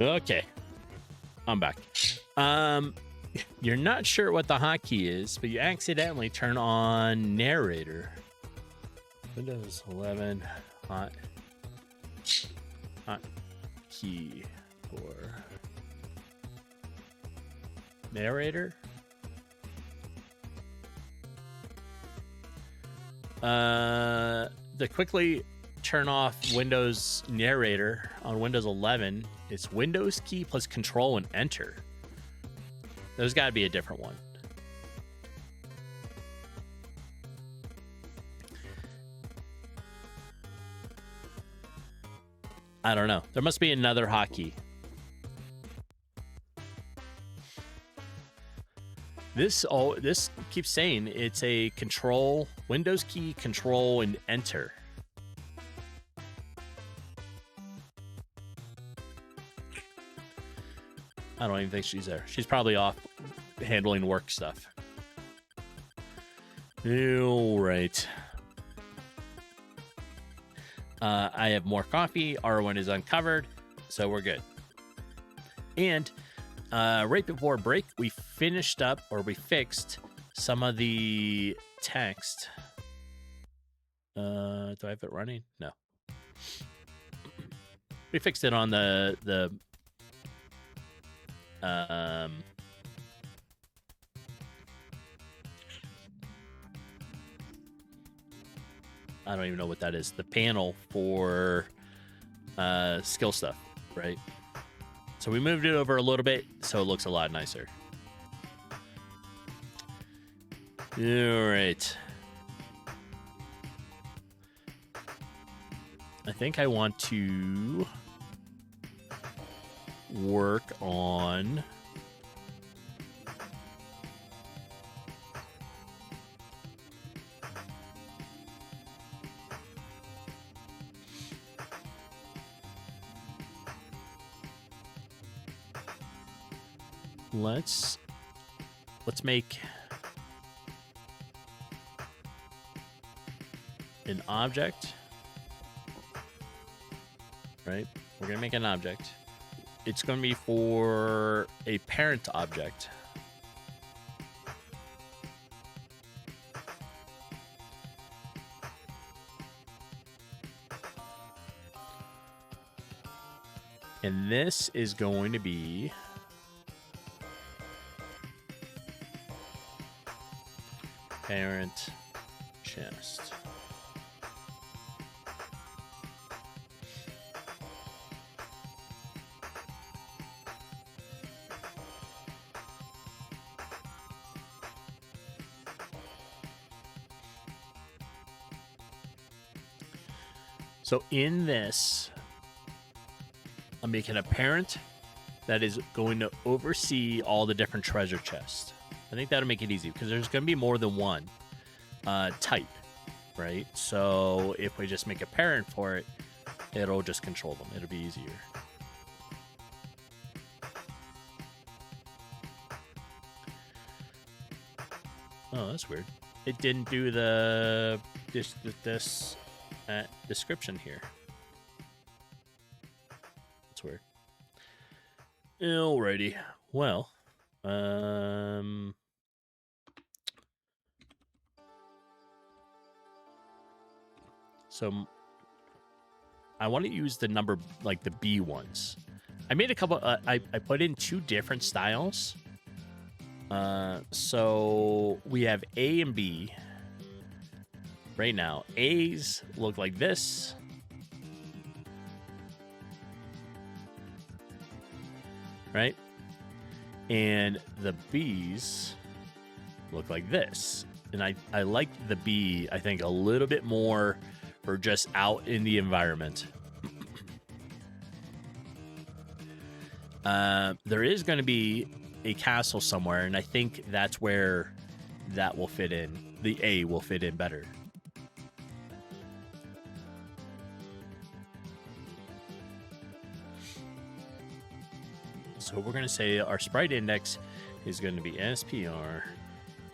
Speaker 1: Okay, I'm back. You're not sure what the hotkey is, but you accidentally turn on narrator. Windows 11 hotkey for narrator. To quickly turn off Windows narrator on Windows 11, it's Windows key plus Control and Enter. There's got to be a different one. I don't know. There must be another hotkey. This keeps saying it's a Control, Windows key, Control, and Enter. I don't even think she's there. She's probably off handling work stuff. All right. I have more coffee. R1 is uncovered, so we're good. And right before break, we fixed some of the text. Do I have it running? No. We fixed it on the I don't even know what that is. The panel for skill stuff, right? So we moved it over a little bit so it looks a lot nicer. All right. I think I want to work on let's make an object, right? We're gonna make an object. It's going to be for a parent object. And this is going to be parent chest. So in this, I'm making a parent that is going to oversee all the different treasure chests. I think that'll make it easy because there's going to be more than one type, right? So if we just make a parent for it, it'll just control them. It'll be easier. Oh, that's weird. It didn't do this description here. That's weird. Alrighty. Well, so I want to use the number like the B ones. I made a couple. I put in two different styles. So we have A and B. Right now, A's look like this. Right? And the B's look like this. And I like the B, I think, a little bit more for just out in the environment. There is going to be a castle somewhere, and I think that's where that will fit in. The A will fit in better. So we're going to say our sprite index is going to be SPR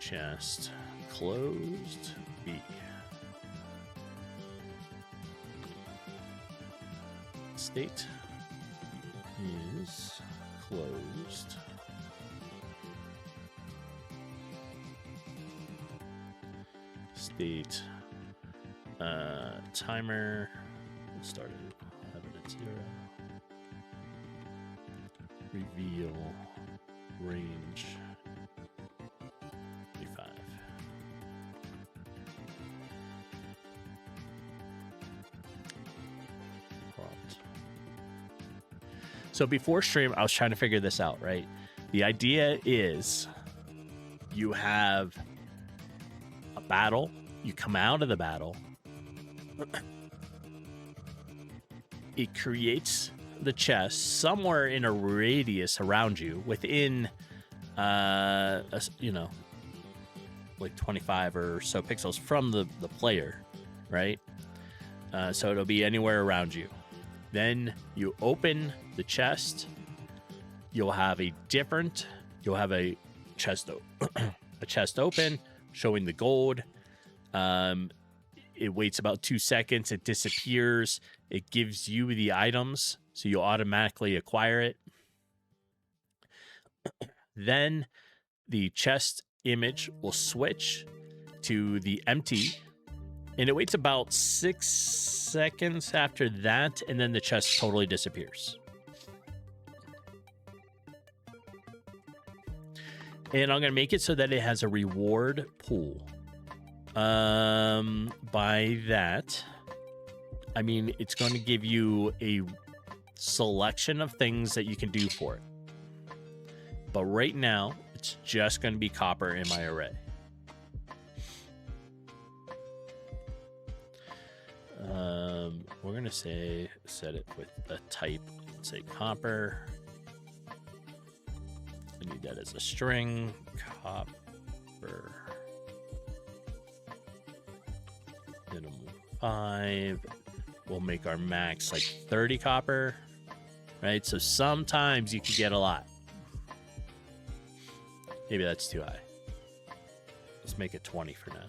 Speaker 1: chest closed B. State is closed. State timer. We'll start it. Have it at 0. Reveal range 35. Prompt. So before stream, I was trying to figure this out, right? The idea is you have a battle, you come out of the battle, it creates the chest somewhere in a radius around you within like 25 or so pixels from the player, right? So it'll be anywhere around you. Then you open the chest, you'll have a chest a chest open showing the gold. It waits about 2 seconds, it disappears, it gives you the items, so you automatically acquire it. Then the chest image will switch to the empty, and it waits about 6 seconds after that, and then the chest totally disappears. And I'm going to make it so that it has a reward pool. By that, I mean, it's going to give you a selection of things that you can do for it. But right now, it's just going to be copper in my array. We're going to set it with a type, say copper. I need that as a string, copper. Minimum 5. We'll make our max like 30 copper, right? So sometimes you could get a lot. Maybe that's too high. Let's make it 20 for now.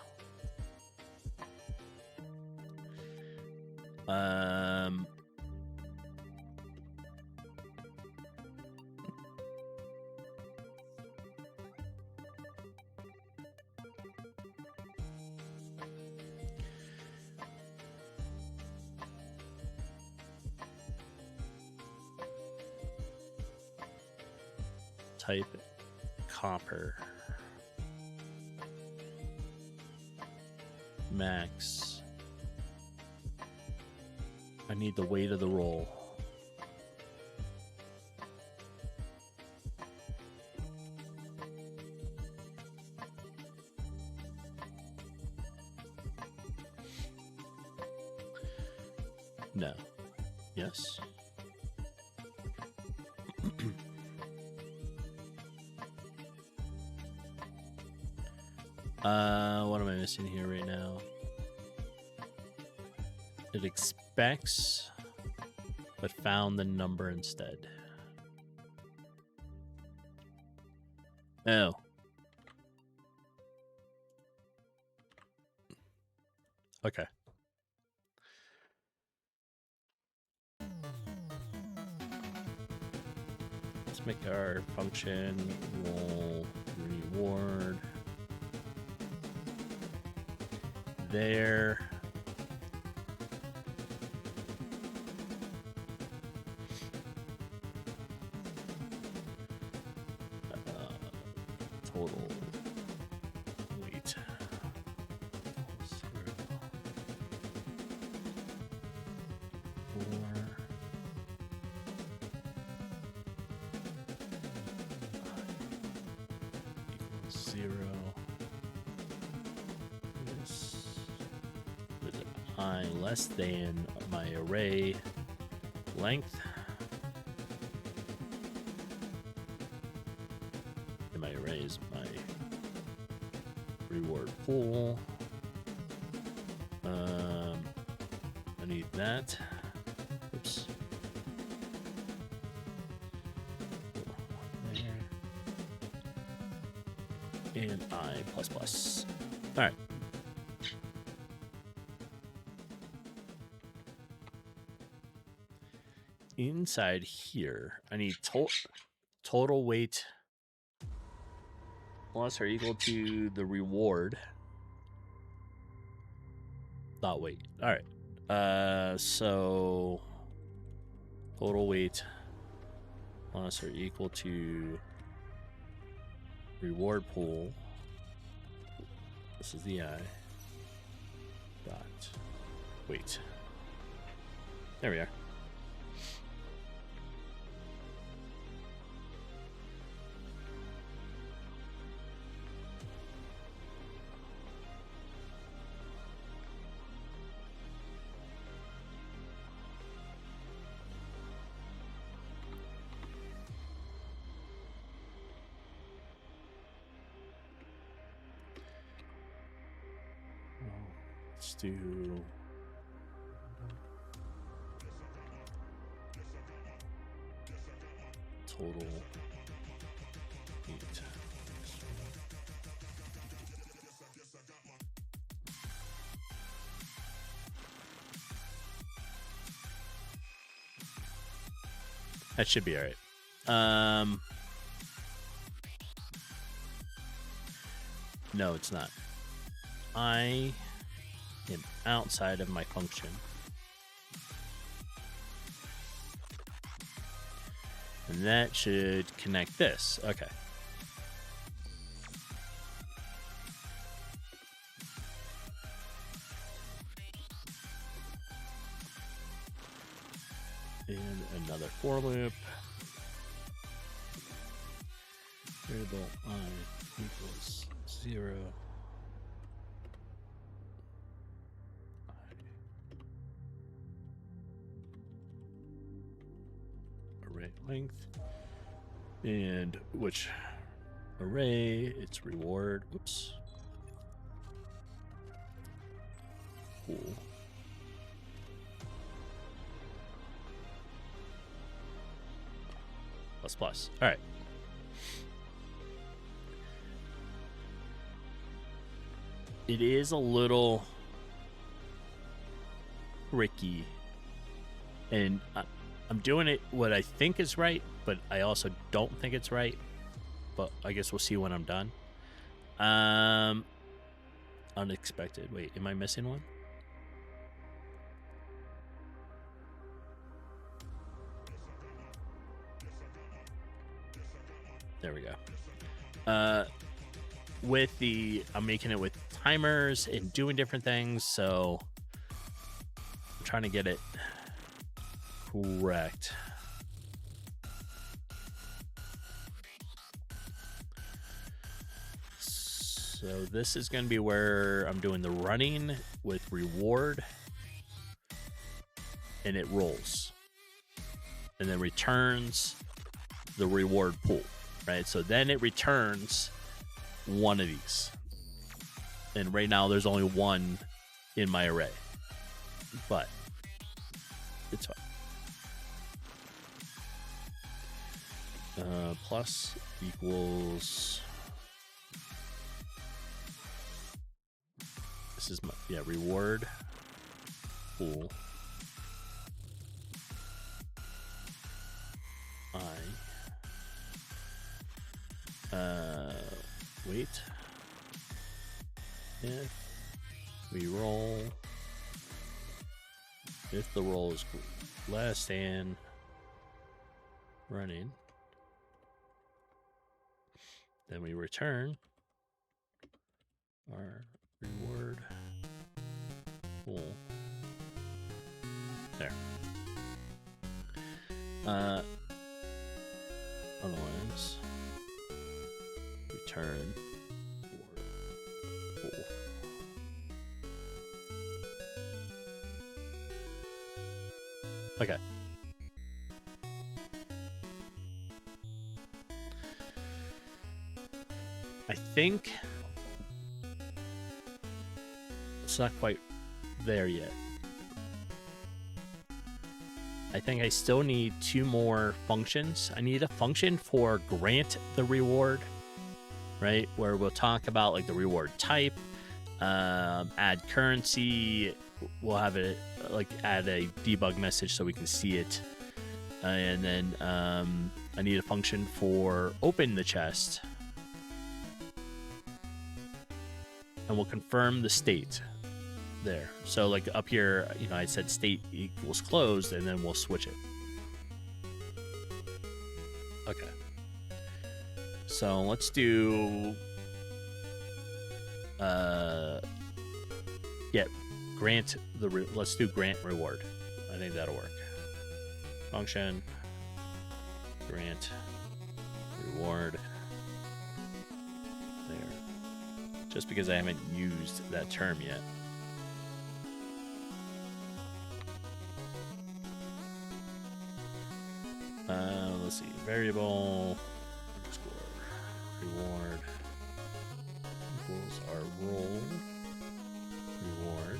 Speaker 1: Type copper max. I need the weight of the roll. No. Yes. What am I missing here right now? It expects, but found the number instead. Oh. Okay. Let's make our function roll reward. There. Total weight. 0. Equals 0. I less than my array length. And my array is my reward pool. I need that. Oops. There. And I plus plus. All right. inside here, I need total weight plus or equal to the reward. Dot weight. All right. So total weight plus or equal to reward pool. This is the I. Dot weight. There we are. Let's do total weight. That should be all right. No, it's not. I am outside of my function. And that should connect this. Okay. And another for loop. Variable I equals 0. Array length. And which array, its reward. Oops. Cool. Plus plus. All right. It is a little tricky, and I'm doing it what I think is right, but I also don't think it's right. But I guess we'll see when I'm done. Unexpected. Wait, am I missing one? There we go. With the, I'm making it with timers and doing different things, so I'm trying to get it correct. So this is going to be where I'm doing the running with reward, and it rolls and then returns the reward pool, right? So then it returns one of these, and right now there's only one in my array, but it's fine. Plus equals, this is my, yeah, reward pool wait, if we roll, if the roll is less than running, then we return our reward pool. There. Otherwise, return reward pool. Okay. I think it's not quite there yet. I think I still need two more functions. I need a function for grant the reward, right? Where we'll talk about like the reward type, add currency. We'll have it like add a debug message so we can see it. And then I need a function for open the chest. And we'll confirm the state there. So like up here, you know, I said state equals closed, and then we'll switch it. Okay. So let's do let's do grant reward. I think that'll work. Function grant reward there. Just because I haven't used that term yet. Let's see, variable underscore reward equals our role reward.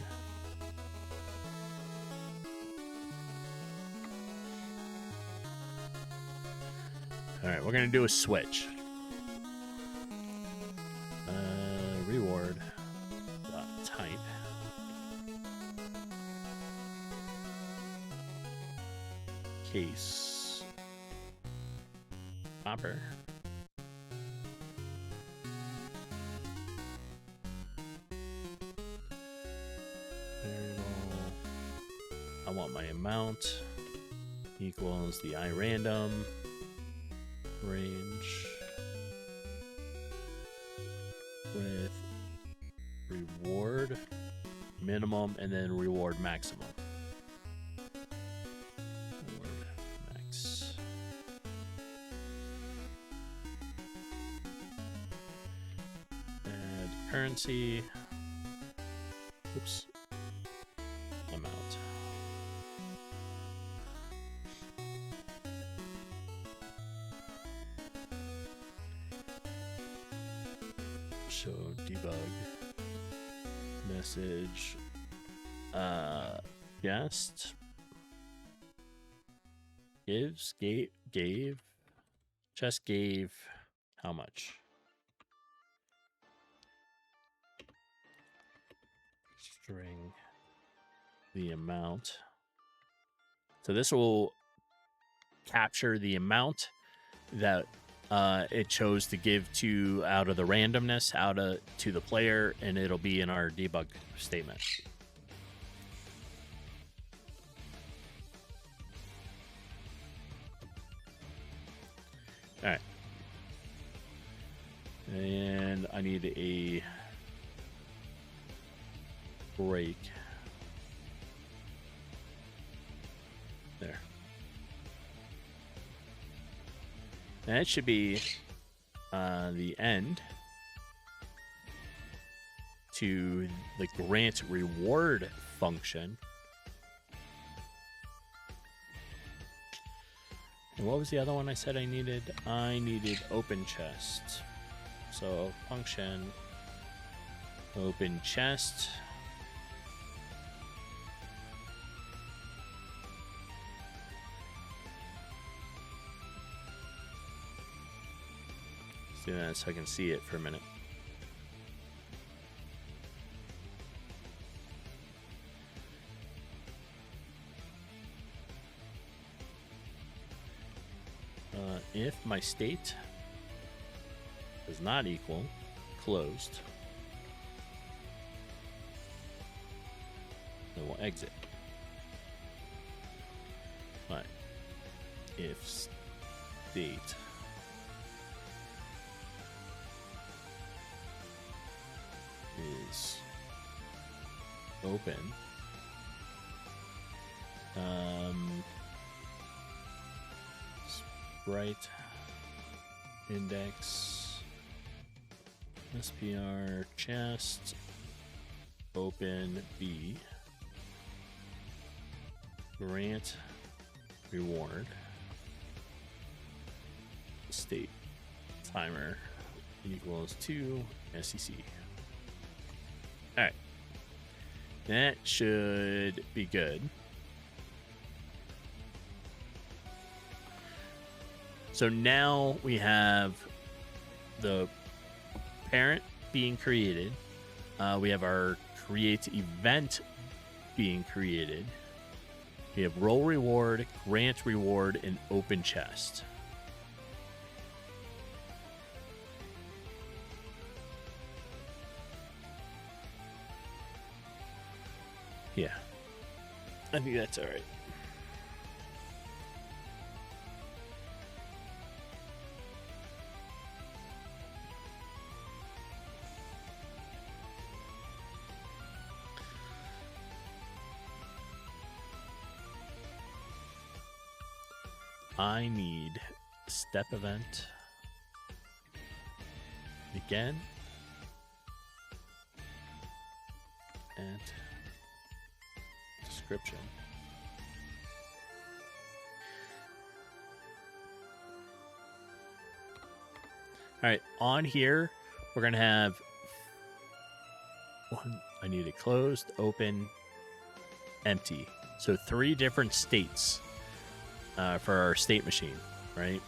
Speaker 1: All right, we're gonna do a switch. Reward type case hopper. Variable. I want my amount equals the iRandom range with reward minimum and then reward maximum. Reward max. Add currency. Oops. Amount. Show debug message guest gave just gave how much? String the amount. So this will capture the amount that it chose to give to out of the randomness to the player, and it'll be in our debug statement. All right, and I need a break there. That should be the end to the grant reward function. And what was the other one I said I needed? I needed open chest. So function open chest. Do that so I can see it for a minute. If my state does not equal closed, then we'll exit. But if state is open, sprite index SPR chest open B grant reward state timer equals to SEC. All right, that should be good. So now we have the parent being created. We have our create event being created. We have roll reward, grant reward, and open chest. Yeah. I think that's all right. I need step event again and description. All right, on here we're gonna have one. I need it closed, open, empty. So 3 different states. For our state machine, right?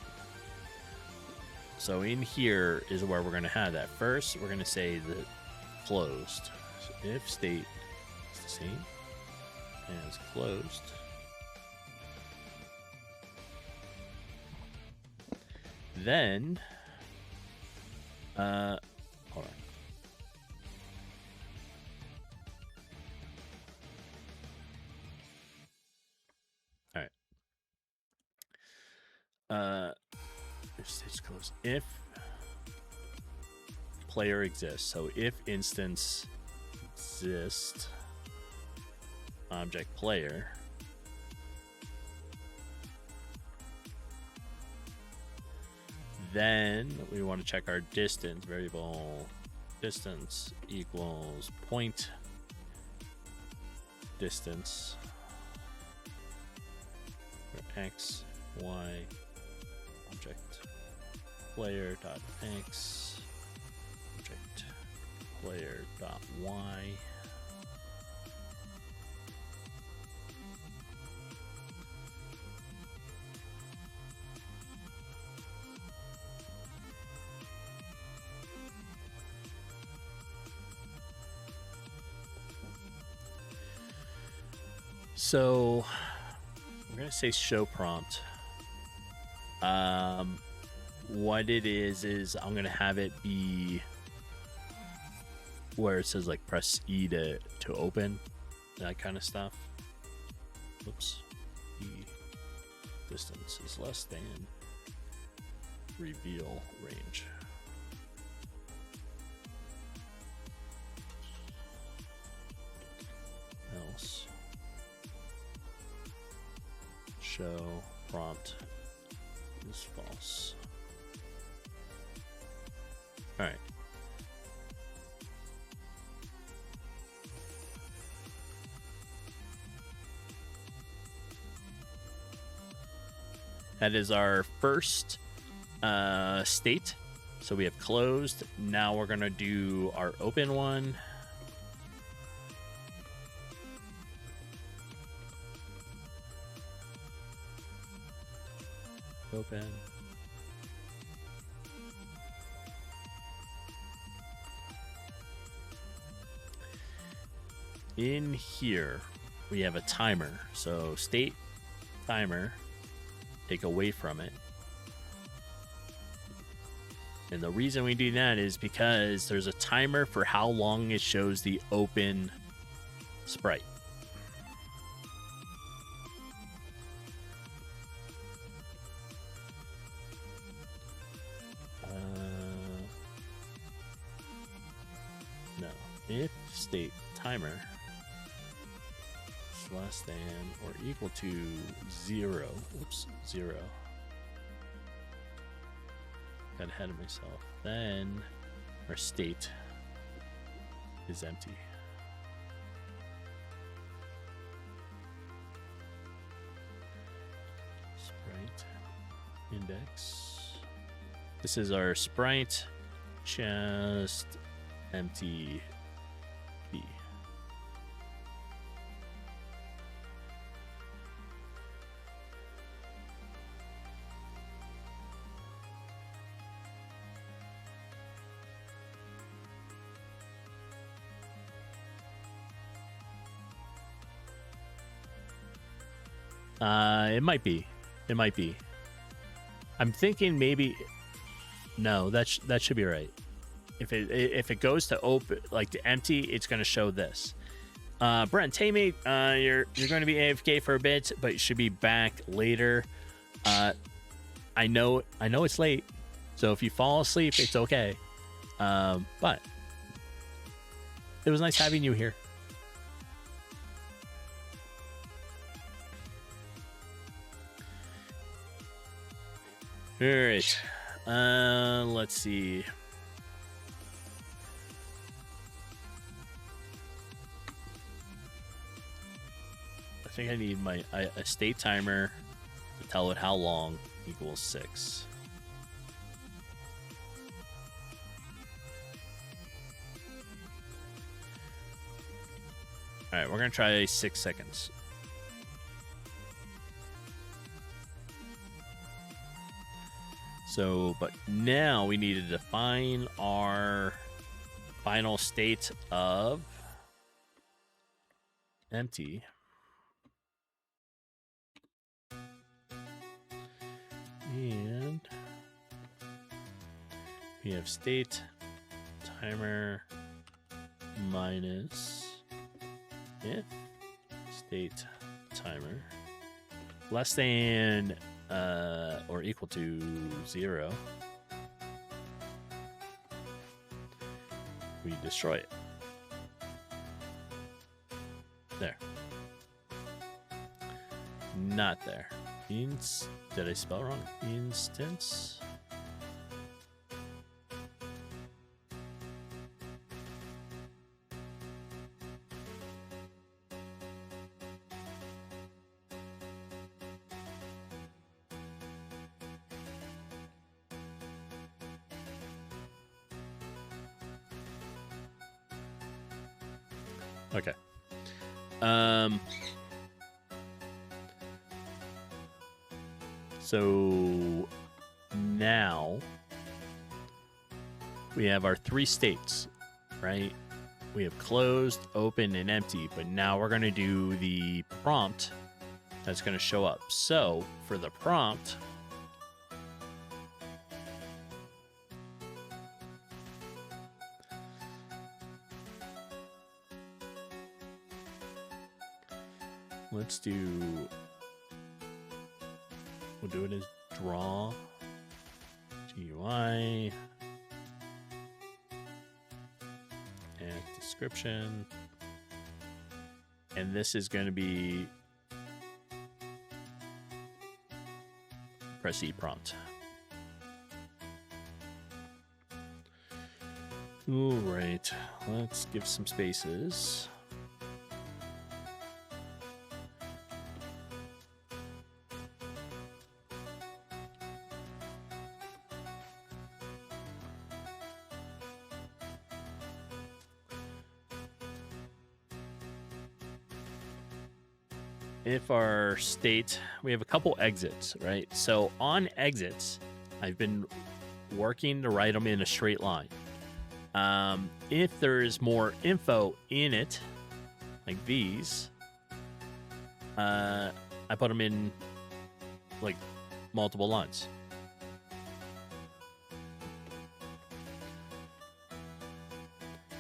Speaker 1: So in here is where we're going to have that. First, we're going to say that closed. So if state is the same as closed, then, hold on. If state's closed, if player exists, so if instance exists, object player, then we want to check our distance variable. Distance equals point distance for x, y, object player dot x, object player dot y. So we're going to say show prompt. What it is I'm going to have it be where it says like press E to open, that kind of stuff. Oops. E distance is less than reveal range. Else show prompt is false. All right. That is our first state. So we have closed. Now we're going to do our open one. Open. In here, we have a timer. So state timer, take away from it. And the reason we do that is because there's a timer for how long it shows the open sprite. No. If state timer is less than or equal to 0. Oops, 0. Got ahead of myself. Then our state is empty. Sprite index. This is our sprite, just empty B. It might be. It might be. I'm thinking maybe. No, that should be right. If it goes to open, like to empty, it's going to show this. Brent, hey mate, you're going to be AFK for a bit, but you should be back later. I know it's late, so if you fall asleep, it's okay. But it was nice having you here. All right. Let's see. I think I need a state timer to tell it how long equals 6. All right, we're gonna try 6 seconds. So, but now we need to define our final state of empty. And we have state timer minus if state timer less than or equal to 0, we destroy it. There. Not there. Did I spell wrong? Instance. Okay. So now we have our 3 states, right? We have closed, open, and empty, but now we're going to do the prompt that's going to show up. So for the prompt, we'll do it as draw GUI and description, and this is going to be press E prompt. All right, let's give some spaces. If our state, we have a couple exits, right? So on exits, I've been working to write them in a straight line. If there's more info in it, like these, I put them in like multiple lines.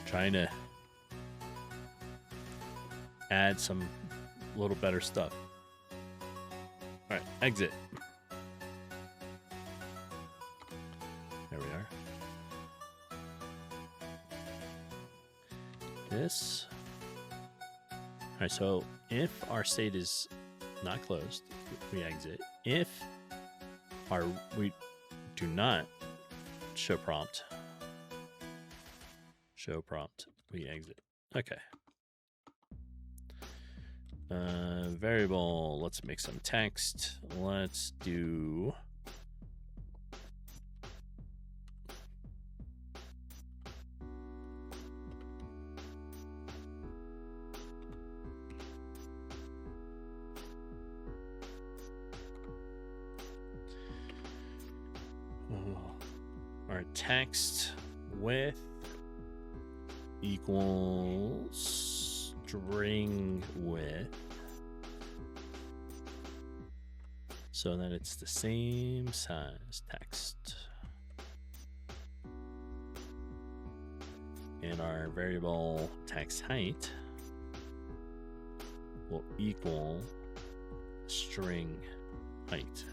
Speaker 1: Trying to add some little better stuff. All right, exit. There we are. This. All right, so if our state is not closed, we exit. If we do not show prompt, we exit. Okay. Variable, let's make some text. Let's do our text width equals string width so that it's the same size text. And our variable text height will equal string height.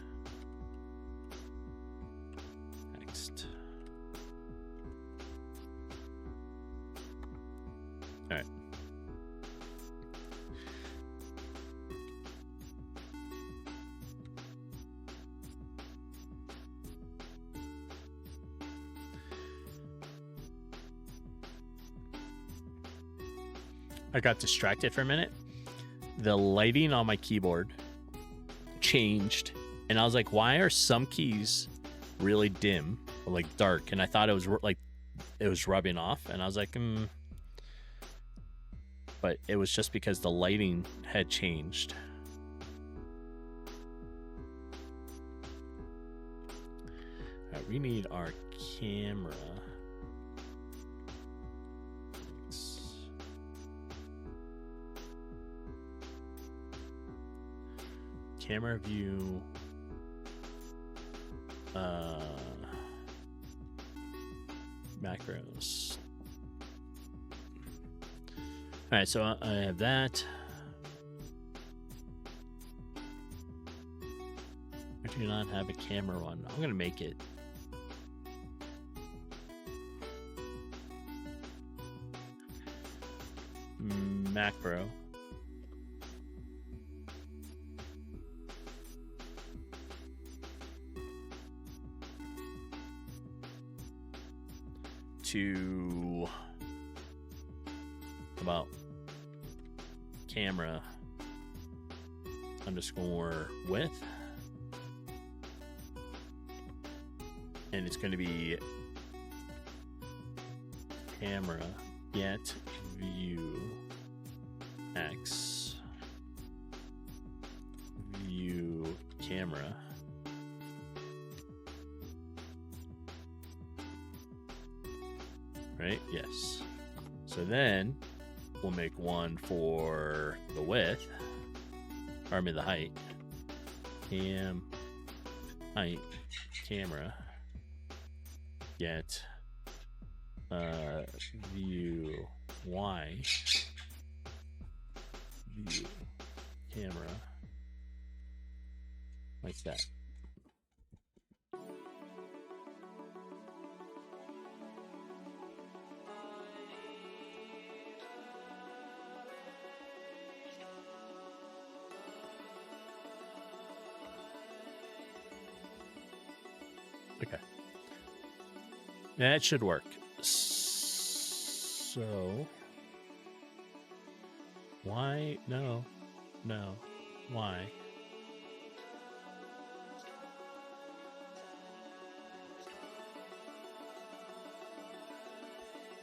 Speaker 1: Text. All right. I got distracted for a minute. The lighting on my keyboard changed, and I was like, why are some keys really dim or like dark? And I thought it was like it was rubbing off, and I was like, but it was just because the lighting had changed. All right, we need our camera. Camera view, macros. All right, so I have that. I do not have a camera one. I'm gonna make it. Macro. To about camera underscore width, and it's going to be camera get view x view camera. Right? Yes. So then we'll make one for the width, or I mean the height. Cam height camera get view y view camera like that. Okay. That should work. So why? No. Why?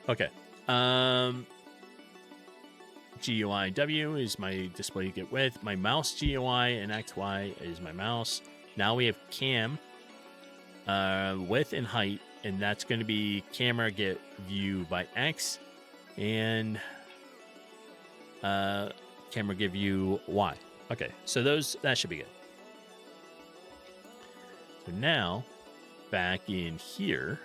Speaker 1: Okay. GUI W is my display get width. My mouse GUI and XY is my mouse. Now we have cam width and height, and that's going to be camera get view by X and camera give you Y. Okay, so that should be good. So now back in here,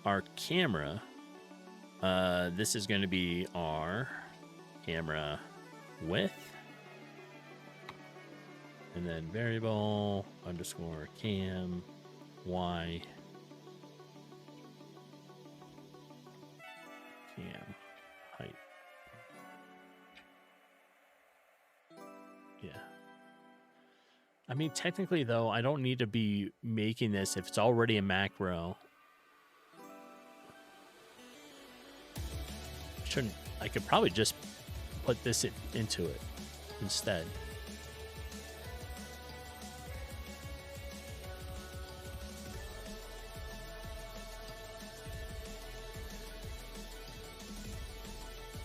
Speaker 1: our camera, this is going to be our camera width, and then variable underscore cam y cam height. Yeah. I mean, technically, though, I don't need to be making this if it's already a macro. Shouldn't I could probably just put this into it instead.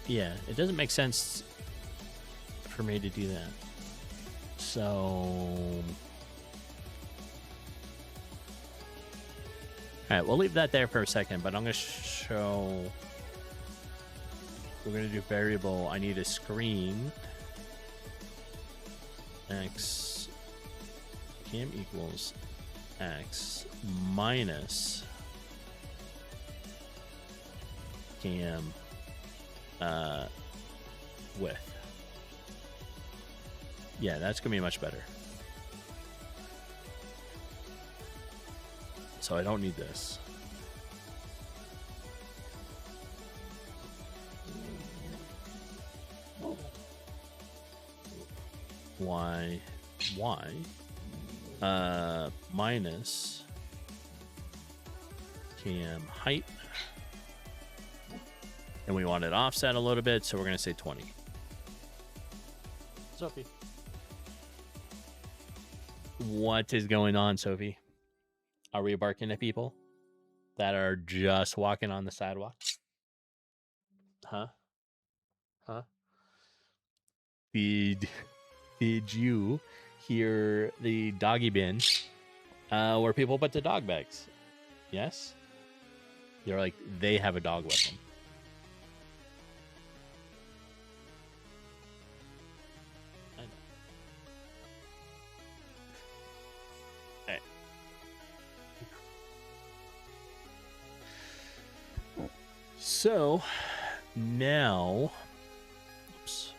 Speaker 1: Yeah, it doesn't make sense for me to do that. So all right, we'll leave that there for a second, but I'm going to show. We're going to do variable. I need a screen x cam equals x minus cam width. Yeah, that's gonna be much better. So I don't need this. Y minus cam height, and we want it offset a little bit, so we're going to say 20. Sophie, what is going on, Sophie? Are we barking at people that are just walking on the sidewalk? Huh? Did you hear the doggy bin where people put the dog bags? Yes? You're like, they have a dog with them. I know. Hey. So, now... Oops.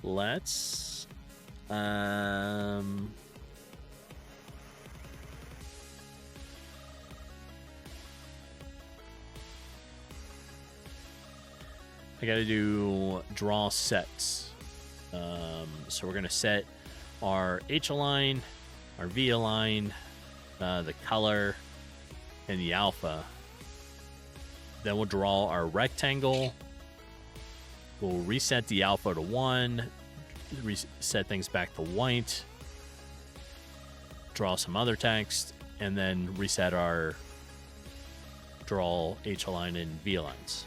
Speaker 1: Let's I gotta do draw sets. So we're gonna set our H align, our V align, the color, and the alpha. Then we'll draw our rectangle. We'll reset the alpha to 1, reset things back to white, draw some other text, and then reset our draw H align and V aligns.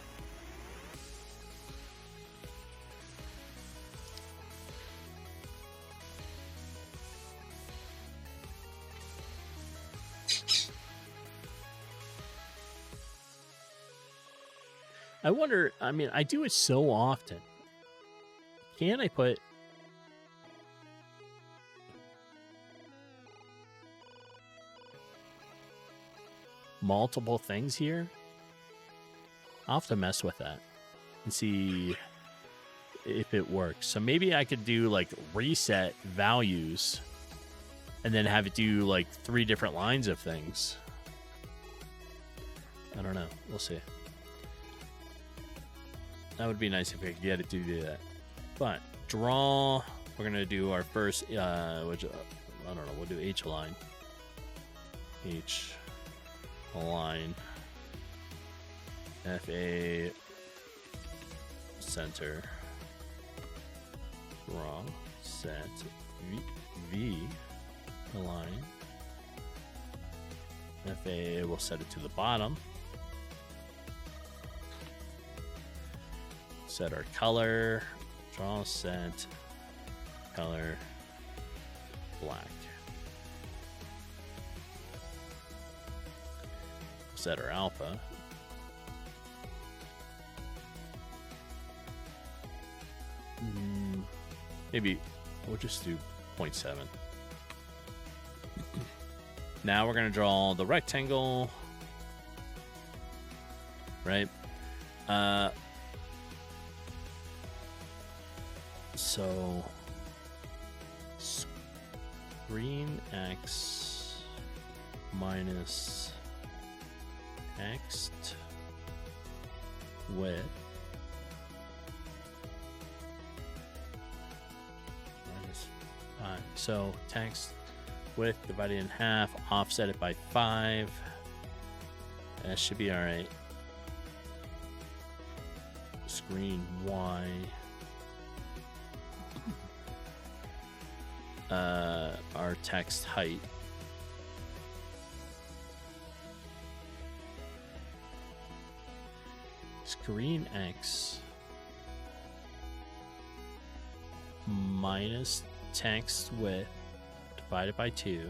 Speaker 1: I wonder, I mean, I do it so often. Can I put multiple things here? I'll have to mess with that and see if it works. So maybe I could do like reset values and then have it do like 3 different lines of things. I don't know. We'll see. That would be nice if we could get it to do that. But draw, we're going to do our first, which, I don't know, we'll do H align. H align. FA center. Draw, set, V align. FA, we'll set it to the bottom. Set our color, draw, set, color, black. Set our alpha. Maybe we'll just do 0.7. Now we're going to draw the rectangle, right? So screen X minus text width minus 5. So text width divided in half, offset it by 5. That should be all right. Screen Y. Our text height. Screen X minus text width divided by 2.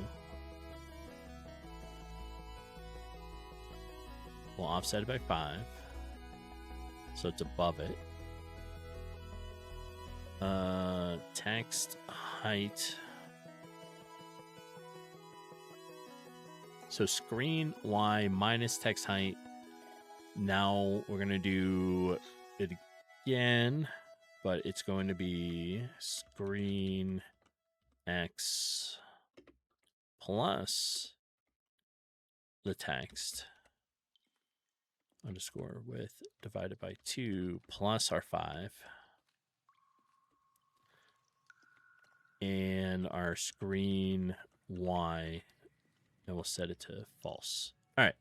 Speaker 1: We'll offset it by 5. So it's above it. Text height. So screen Y minus text height. Now we're going to do it again, but it's going to be screen X plus the text underscore width divided by 2 plus our 5. And our screen Y, and we'll set it to false. All right.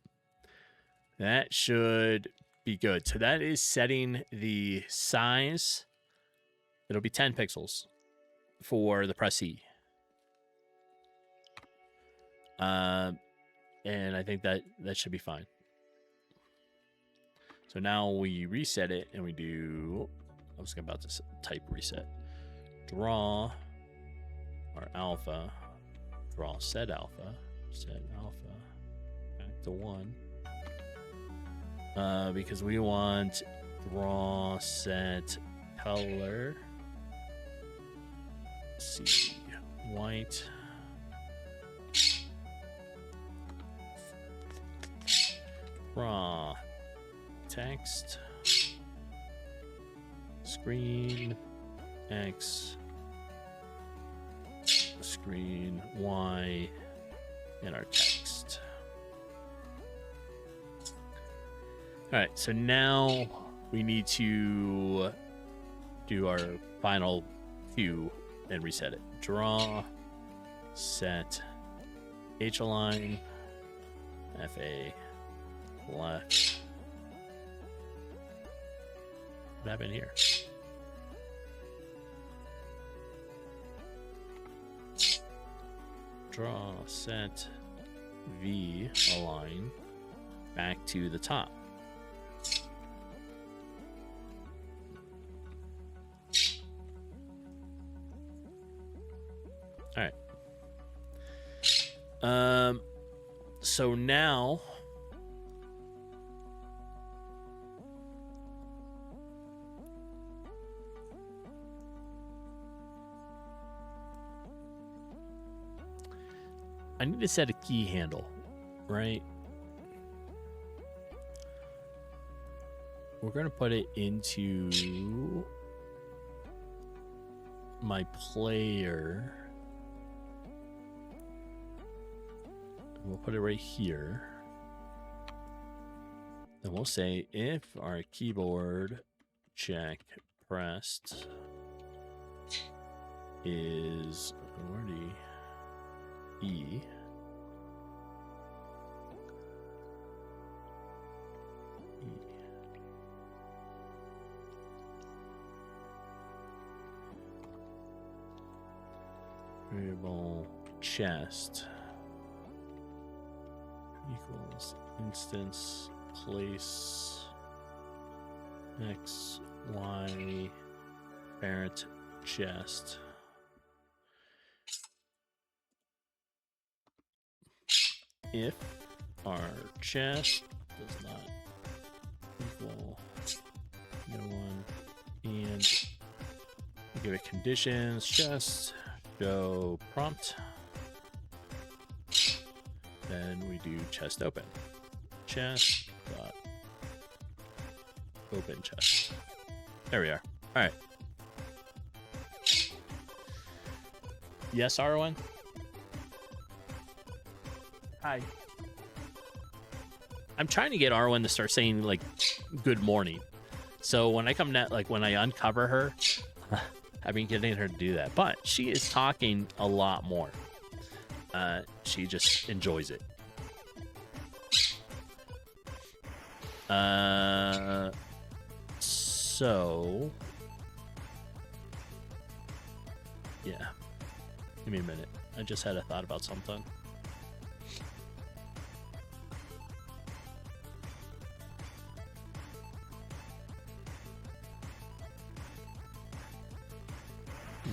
Speaker 1: That should be good. So that is setting the size. It'll be 10 pixels for the press E. And I think that should be fine. So now we reset it and we do, I was about to type reset. Draw our alpha, draw set alpha, back to 1. Because we want draw set color. Let's see, white. Draw text. Screen X. Screen Y. And our text. All right, so now we need to do our final Q and reset it. Draw, set, H align, FA, left. What happened here? Draw, set, V, align, back to the top. All right. So now I need to set a key handle, right? We're going to put it into my player. We'll put it right here. Then we'll say if our keyboard check pressed is already E. Variable chest equals instance place X Y parent chest. If our chest does not equal no one, and give it conditions, chest show prompt, then we do chest open. Chest dot open chest. There we are. All right. Yes, Arwen. Hi. I'm trying to get Arwen to start saying like good morning. So when I come down, like when I uncover her, I've been getting her to do that. But she is talking a lot more. She just enjoys it. So yeah. Give me a minute. I just had a thought about something.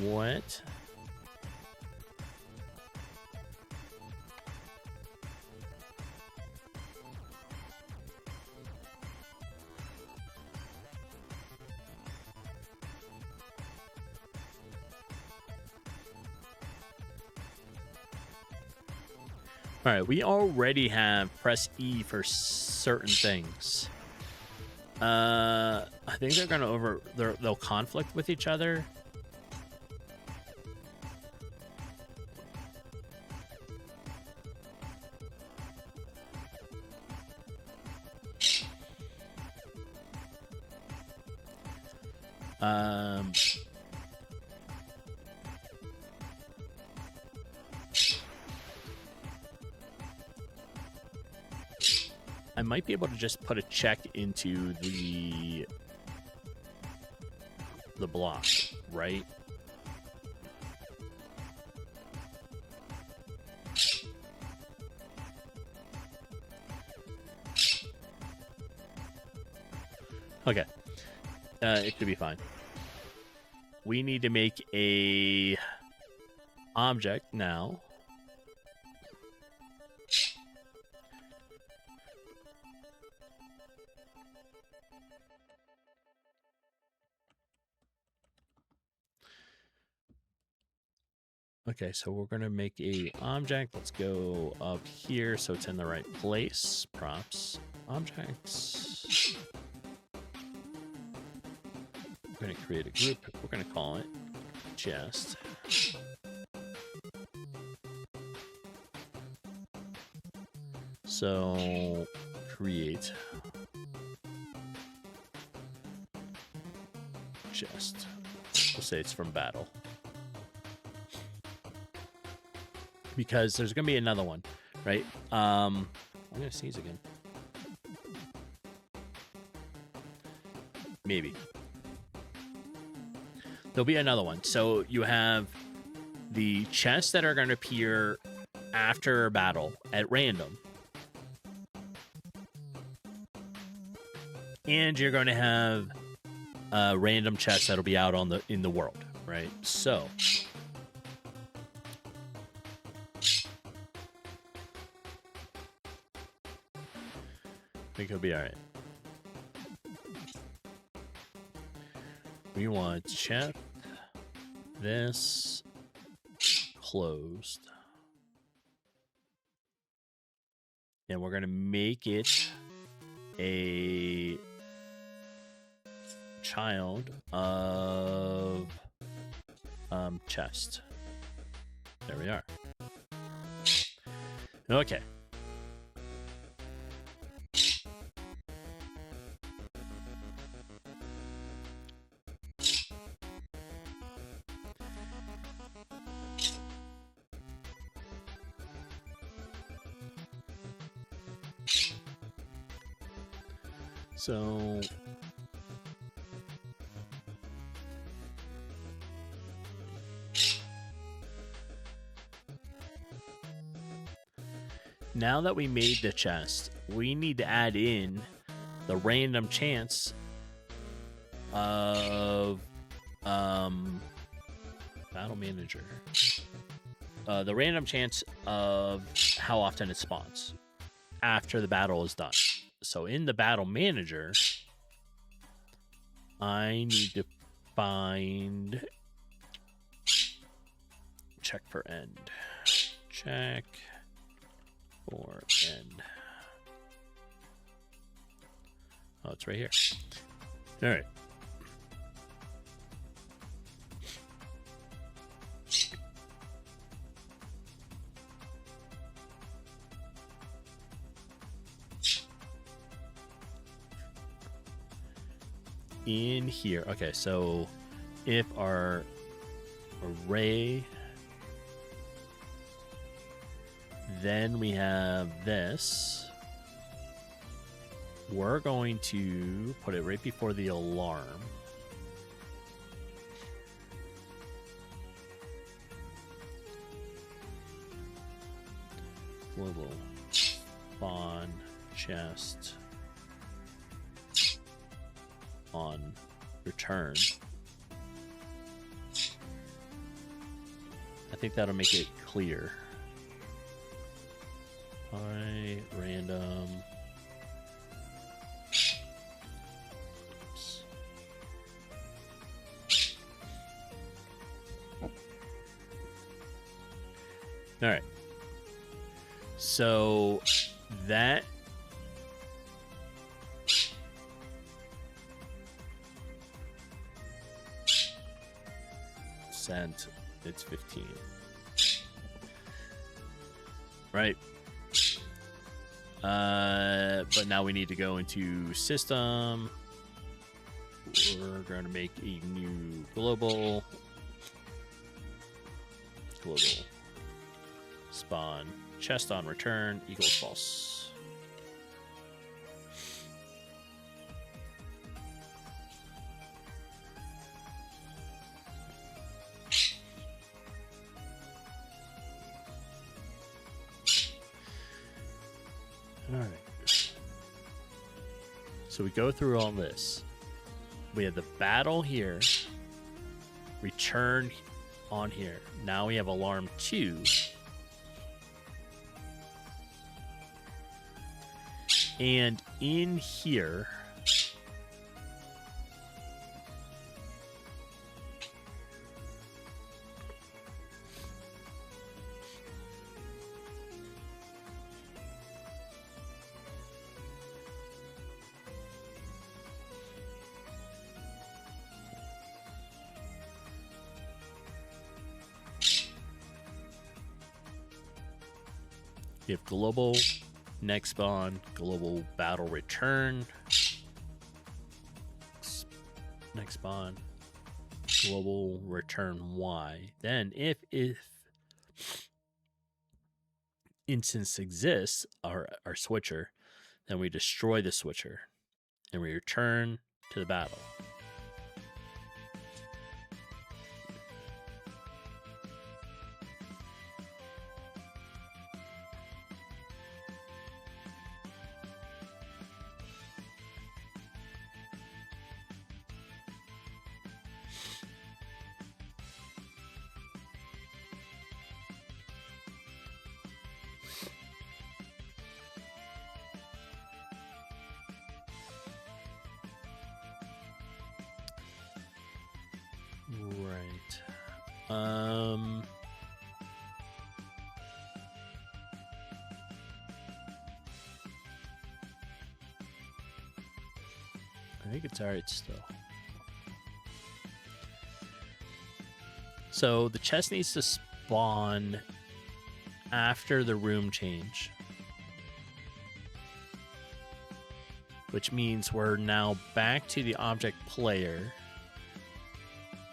Speaker 1: What? All right, we already have press E for certain things. I think they're gonna they'll conflict with each other. I might be able to just put a check into the block, right? Okay. It should be fine. We need to make a object now. Okay, so we're going to make a object. Let's go up here so it's in the right place. Props, objects. We're going to create a group. We're going to call it chest. So create chest. We'll say it's from battle. Because there's going to be another one, right? I'm going to sneeze again. Maybe. There'll be another one. So you have the chests that are going to appear after a battle at random. And you're going to have random chests that'll be out on in the world, right? So I think it'll be all right. We want to check this closed. And we're going to make it a child of chest. There we are. Okay. So now that we made the chest, we need to add in the random chance of battle manager. The random chance of how often it spawns after the battle is done. So in the battle manager, I need to find check for end. Check for end. Oh, it's right here. All right. In here. Okay, so if our array, then we have this, we're going to put it right before the alarm. Global spawn chest on return. I think that'll make it clear. Random. Oops. All right. So that sent, it's 15. Right. But now we need to go into system. We're going to make a new global spawn chest on return equals false. All right. So we go through all this. We have the battle here. Return on here. Now we have alarm 2. And in here, you have global next spawn, global battle return, next spawn, global return Y. Then if instance exists, our switcher, then we destroy the switcher and we return to the battle. Right. I think it's alright still. So the chest needs to spawn after the room change, which means we're now back to the object player.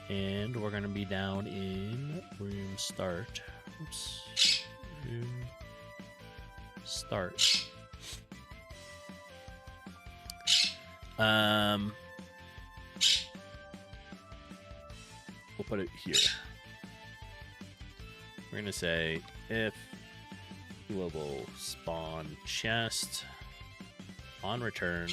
Speaker 1: And we're going to be down in room start. Oops. Room start. We'll put it here. We're going to say if global spawn chest on return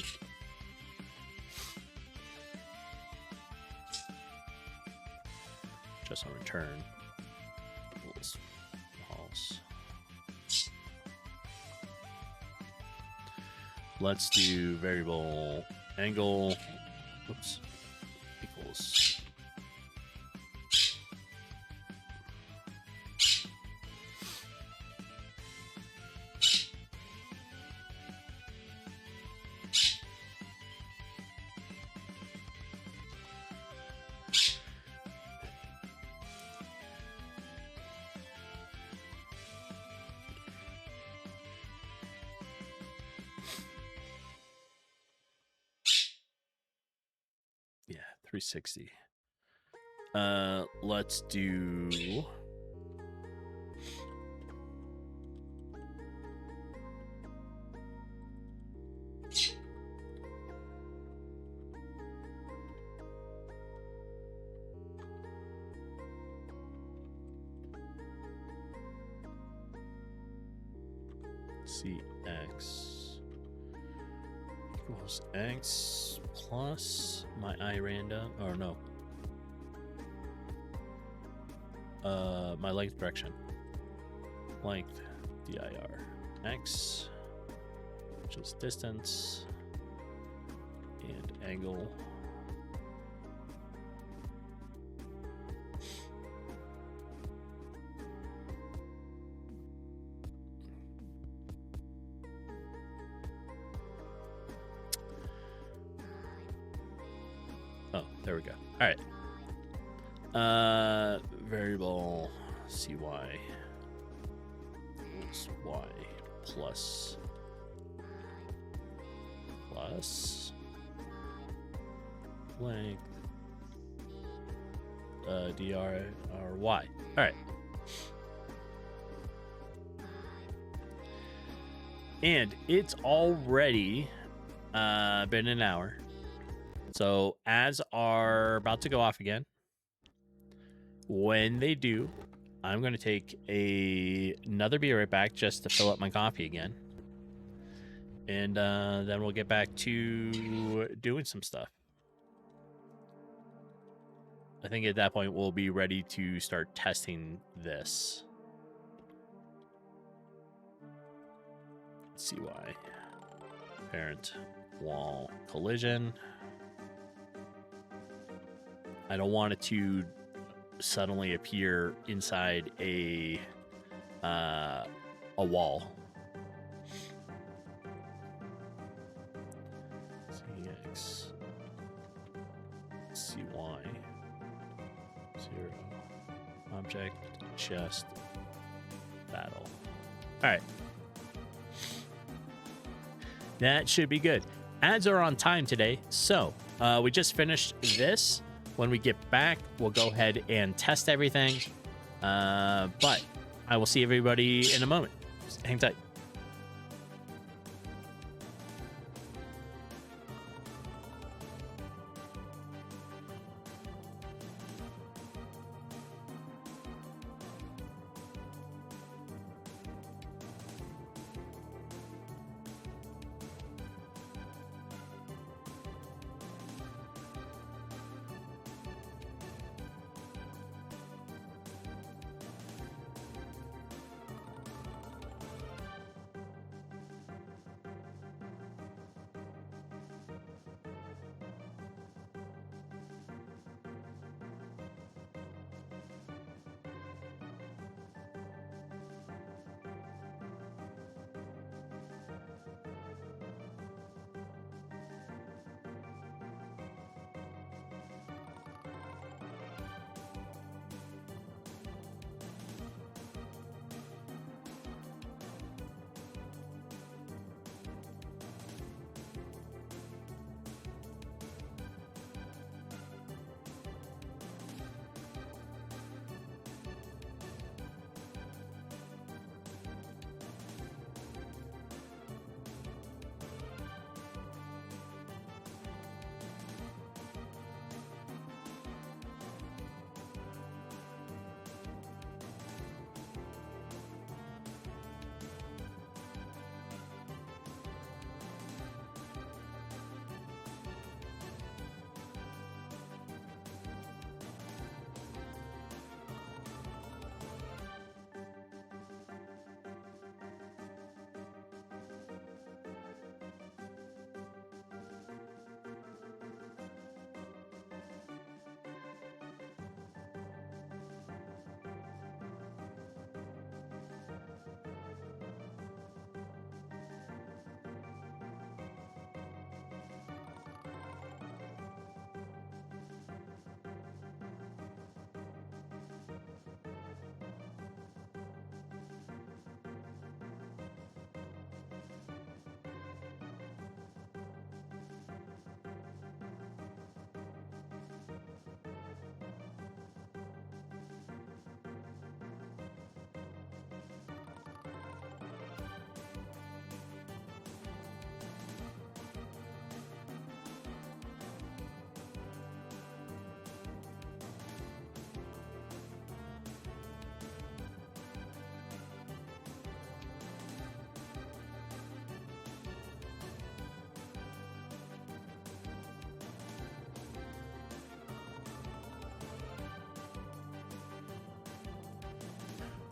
Speaker 1: just on return equals false. Let's do variable angle equals yeah, 360. Let's do CX equals X plus my I random, or no, my length direction, length dir X, which is distance, and angle Oh, there we go. All right. Variable cy equals y plus length dr or y. All right. And it's already been an hour. So ads are about to go off again. When they do, I'm going to take another beer right back just to fill up my coffee again. And then we'll get back to doing some stuff. I think at that point we'll be ready to start testing this. CY parent wall collision. I don't want it to suddenly appear inside a wall. CX CY 0 object just battle. All right. That should be good. Ads are on time today, so we just finished this. When we get back, we'll go ahead and test everything. But I will see everybody in a moment. Just hang tight.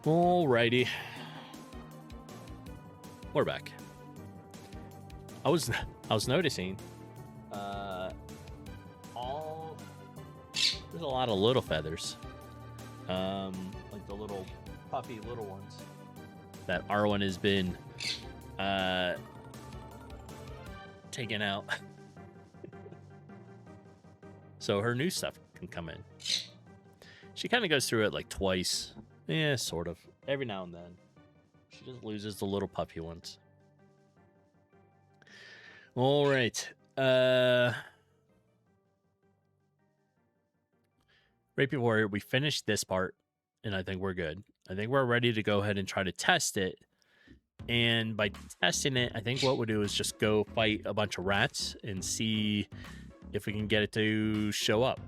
Speaker 1: Alrighty. We're back. I was noticing there's a lot of little feathers. Like the little puffy little ones that Arwen has been taken out. so her new stuff can come in. She kind of goes through it like twice. Yeah, sort of. Every now and then. She just loses the little puppy ones. All right. Right before we finish this part, and I think we're good. I think we're ready to go ahead and try to test it. And by testing it, I think what we'll do is just go fight a bunch of rats and see if we can get it to show up.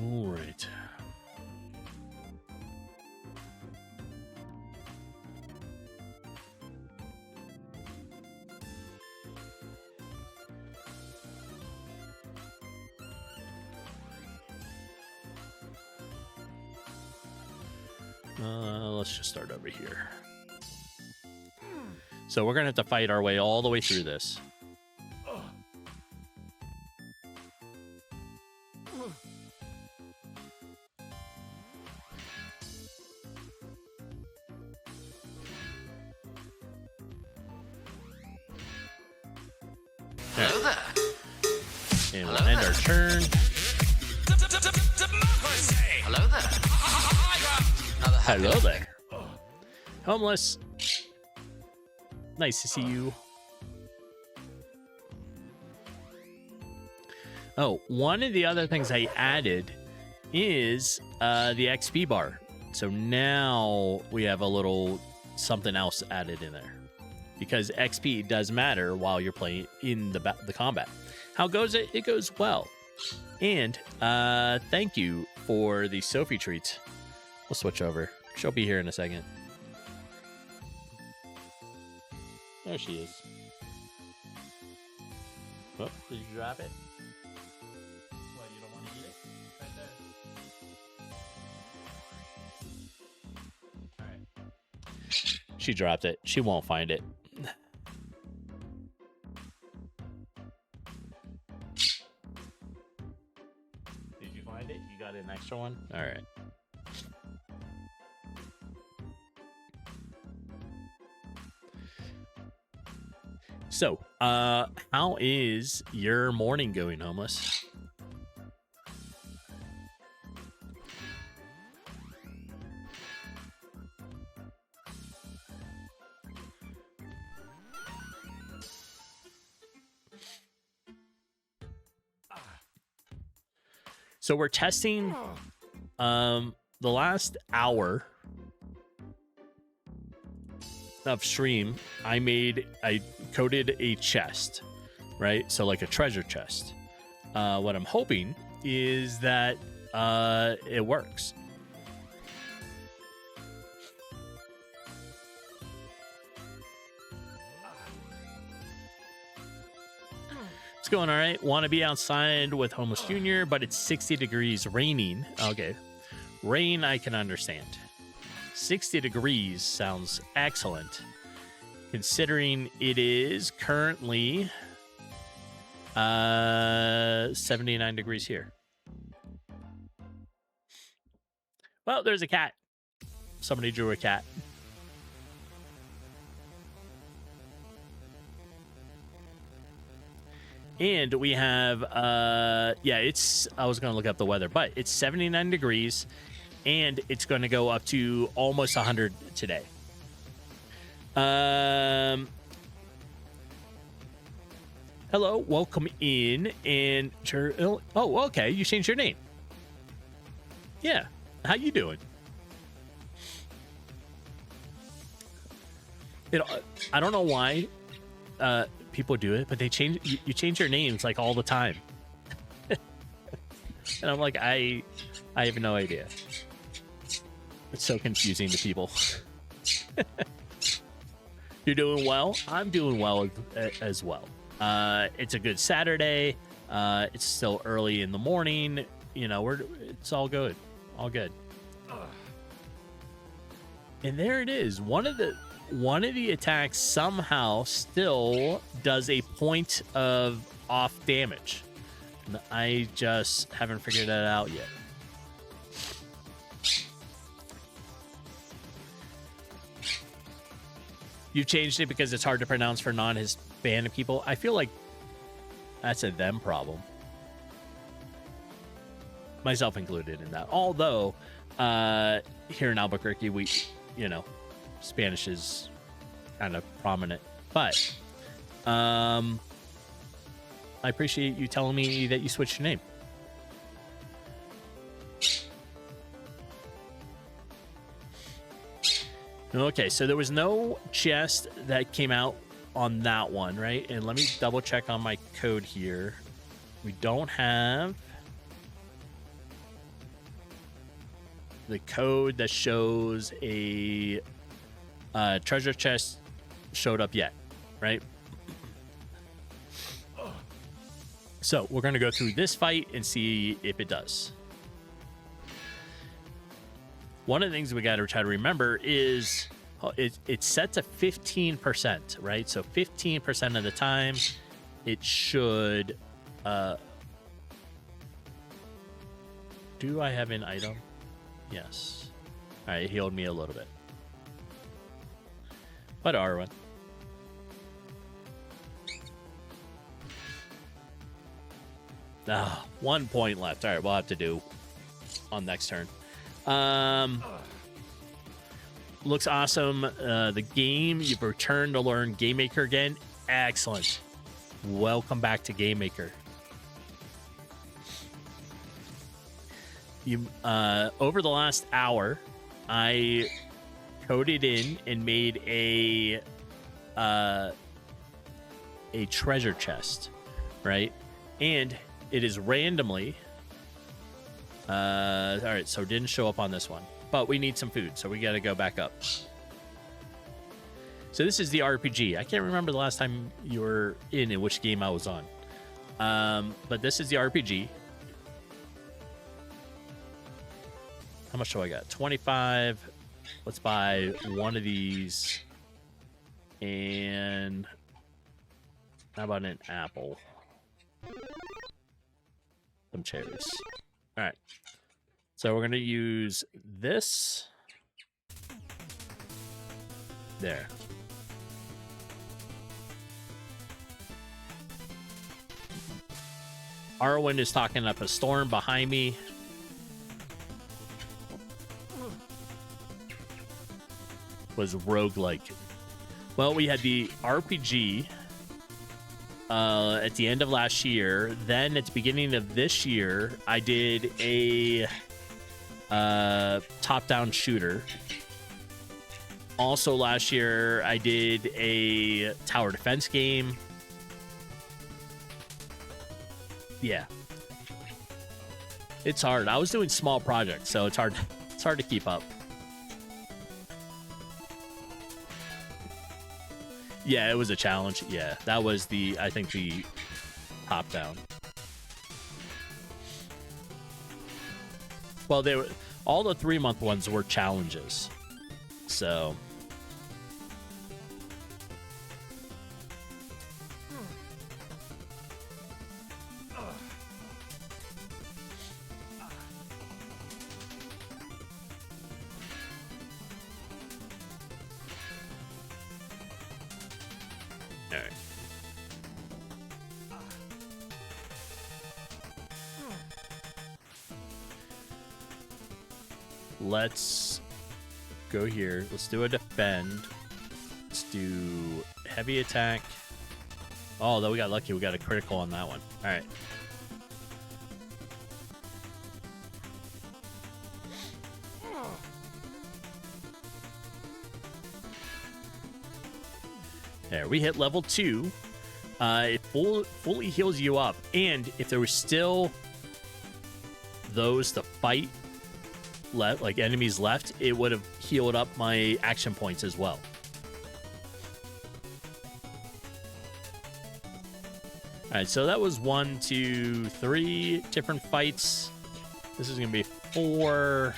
Speaker 1: All right. Let's just start over here. So we're going to have to fight our way all the way through this. Right. And we'll end our turn.
Speaker 3: Hello there.
Speaker 1: Hello there. Homeless. Nice to see you. Oh, one of the other things I added is the XP bar. So now we have a little something else added in there. Because XP does matter while you're playing in the combat. How goes it? It goes well. And thank you for the Sophie treats. We'll switch over. She'll be here in a second. There she is. Oh, did you drop it? What, you don't want to eat it? Right there. Alright. She dropped it. She won't find it. Did you find it? You got an extra one? Alright. So, how is your morning going, Homeless? So we're testing the last hour of stream. I coded a chest, right? So like a treasure chest. What I'm hoping is that it works. It's going all right. Want to be outside with Homeless Jr., but it's 60 degrees raining. Okay. Rain, I can understand. 60 degrees sounds excellent, considering it is currently 79 degrees here. Well, there's a cat. Somebody drew a cat. And we have, yeah, it's, I was going to look up the weather, but it's 79 degrees, and it's going to go up to almost 100 today. Hello, welcome in, and, oh, okay, you changed your name. Yeah, how you doing? I don't know why, people do it, but they change, you change your names like all the time. And I'm like, I have no idea. It's so confusing to people. You're doing well. I'm doing well as well. It's a good Saturday. It's still early in the morning. You know, it's all good. All good. And there it is. One of the attacks somehow still does a point of off damage. And I just haven't figured that out yet. You changed it because it's hard to pronounce for non-Hispanic people. I feel like that's a them problem. Myself included in that. Although, here in Albuquerque, we, you know, Spanish is kind of prominent. But, I appreciate you telling me that you switched your name. Okay, so there was no chest that came out on that one, right? And let me double check on my code here. We don't have the code that shows a treasure chest showed up yet, right? So we're going to go through this fight and see if it does. One of the things we got to try to remember is it's set to 15%, right? So 15% of the time, it should... do I have an item? Yes. All right, it healed me a little bit. But R1. Ah, 1 point left. All right, we'll have to do on next turn. Looks awesome. The game, you've returned to learn GameMaker again. Excellent. Welcome back to GameMaker. You over the last hour, I coded in and made a treasure chest, right? And it is randomly. All right, so it didn't show up on this one, but we need some food, so we got to go back up. So this is the RPG. I can't remember the last time you were in which game I was on, but this is the RPG. How much do I got? 25. Let's buy one of these. And how about an apple? Some cherries. All right. So we're going to use this. There. Arwen is talking up a storm behind me. Was roguelike. Well, we had the RPG at the end of last year. Then at the beginning of this year, I did a top-down shooter. Also last year, I did a tower defense game. Yeah. It's hard. I was doing small projects, so it's hard to keep up. Yeah, it was a challenge. Yeah, that was I think the top down. Well, all the 3-month ones were challenges. So. Let's go here. Let's do a defend. Let's do heavy attack. Oh, though we got lucky. We got a critical on that one. All right. There, we hit level 2. It fully heals you up. And if there was still those to fight left, like enemies left, it would have healed up my action points as well. All right, so that was 1, 2, 3 different fights. This is gonna be 4.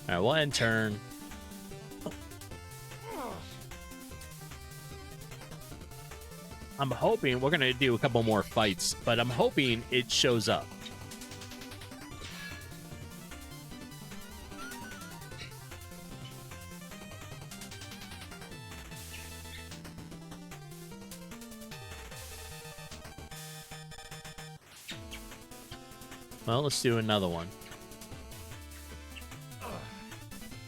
Speaker 1: All right, we'll end turn. I'm hoping we're going to do a couple more fights, but I'm hoping it shows up. Well, let's do another one.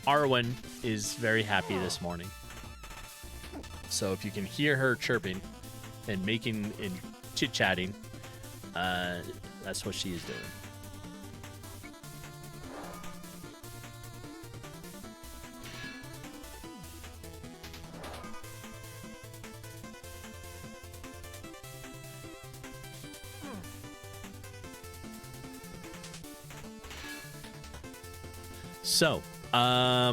Speaker 1: Arwen is very happy this morning. So if you can hear her chirping and making and chit-chatting, that's what she is doing. So, how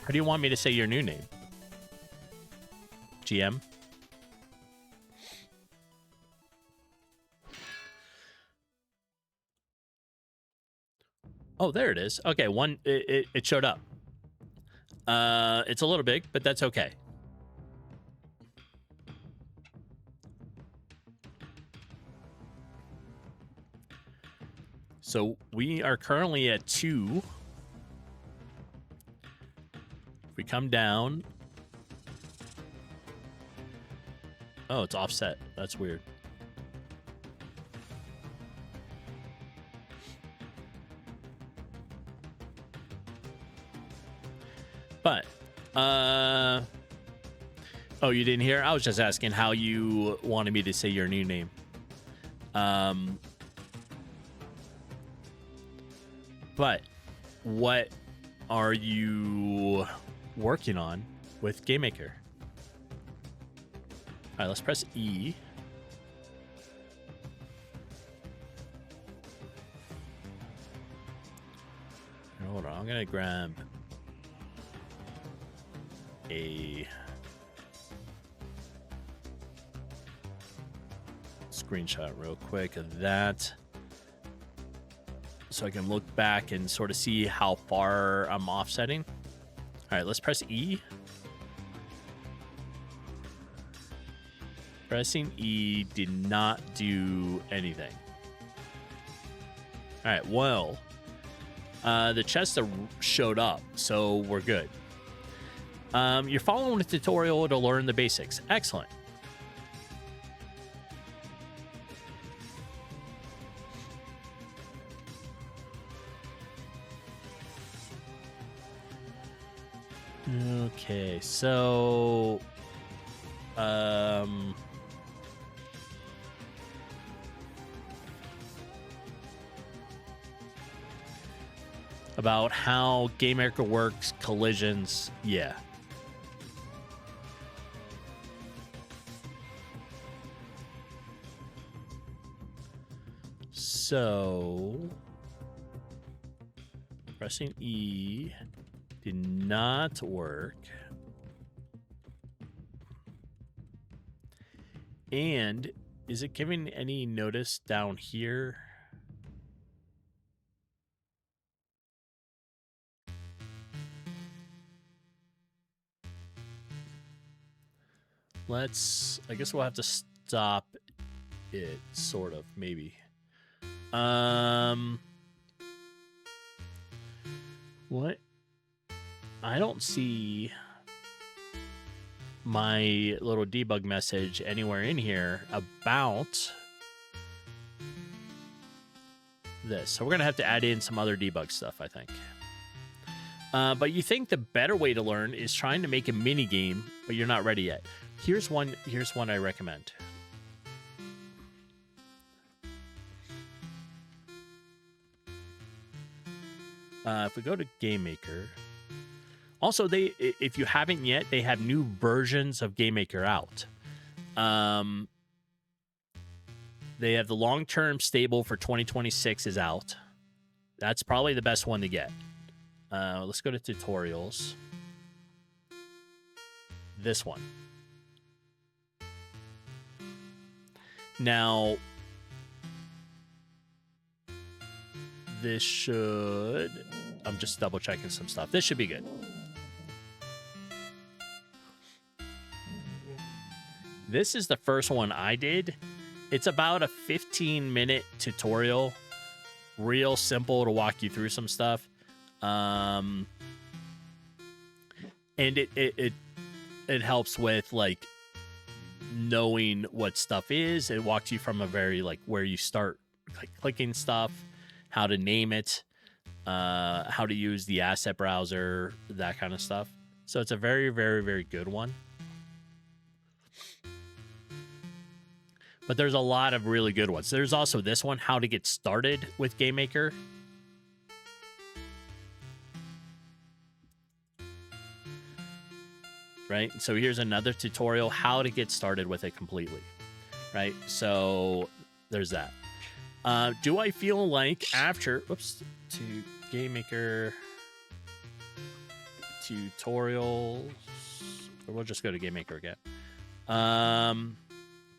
Speaker 1: do you want me to say your new name? GM? Oh, there it is. Okay, it showed up. It's a little big, but that's okay. So we are currently at 2. If we come down... Oh, it's offset. That's weird. But, oh, you didn't hear? I was just asking how you wanted me to say your new name. But what are you working on with GameMaker? All right, let's press E. Hold on, I'm gonna grab a screenshot real quick of that, so I can look back and sort of see how far I'm offsetting. All right, let's press E. Pressing E did not do anything. All right, well, the chest showed up, so we're good. You're following the tutorial to learn the basics. Excellent. Okay, so about how GameMaker works, collisions, yeah. So pressing E did not work. And is it giving any notice down here? I guess we'll have to stop it, sort of, maybe. What? I don't see my little debug message anywhere in here about this. So we're going to have to add in some other debug stuff, I think. But you think the better way to learn is trying to make a mini game, but you're not ready yet. Here's one I recommend. If we go to GameMaker, also if you haven't yet, they have new versions of GameMaker out. They have the long-term stable for 2026 is out. That's probably the best one to get. Let's go to tutorials. This one. Now, this should... I'm just double-checking some stuff. This should be good. This is the first one I did. It's about a 15-minute tutorial. Real simple to walk you through some stuff. And it helps with like knowing what stuff is. It walks you from a very like where you start like clicking stuff, how to name it, how to use the asset browser, that kind of stuff. So it's a very, very, very good one. But there's a lot of really good ones. There's also this one, how to get started with GameMaker. Right? So here's another tutorial, how to get started with it completely. Right? So there's that. Do I feel like after... Whoops. To GameMaker... Tutorials... Or we'll just go to GameMaker again.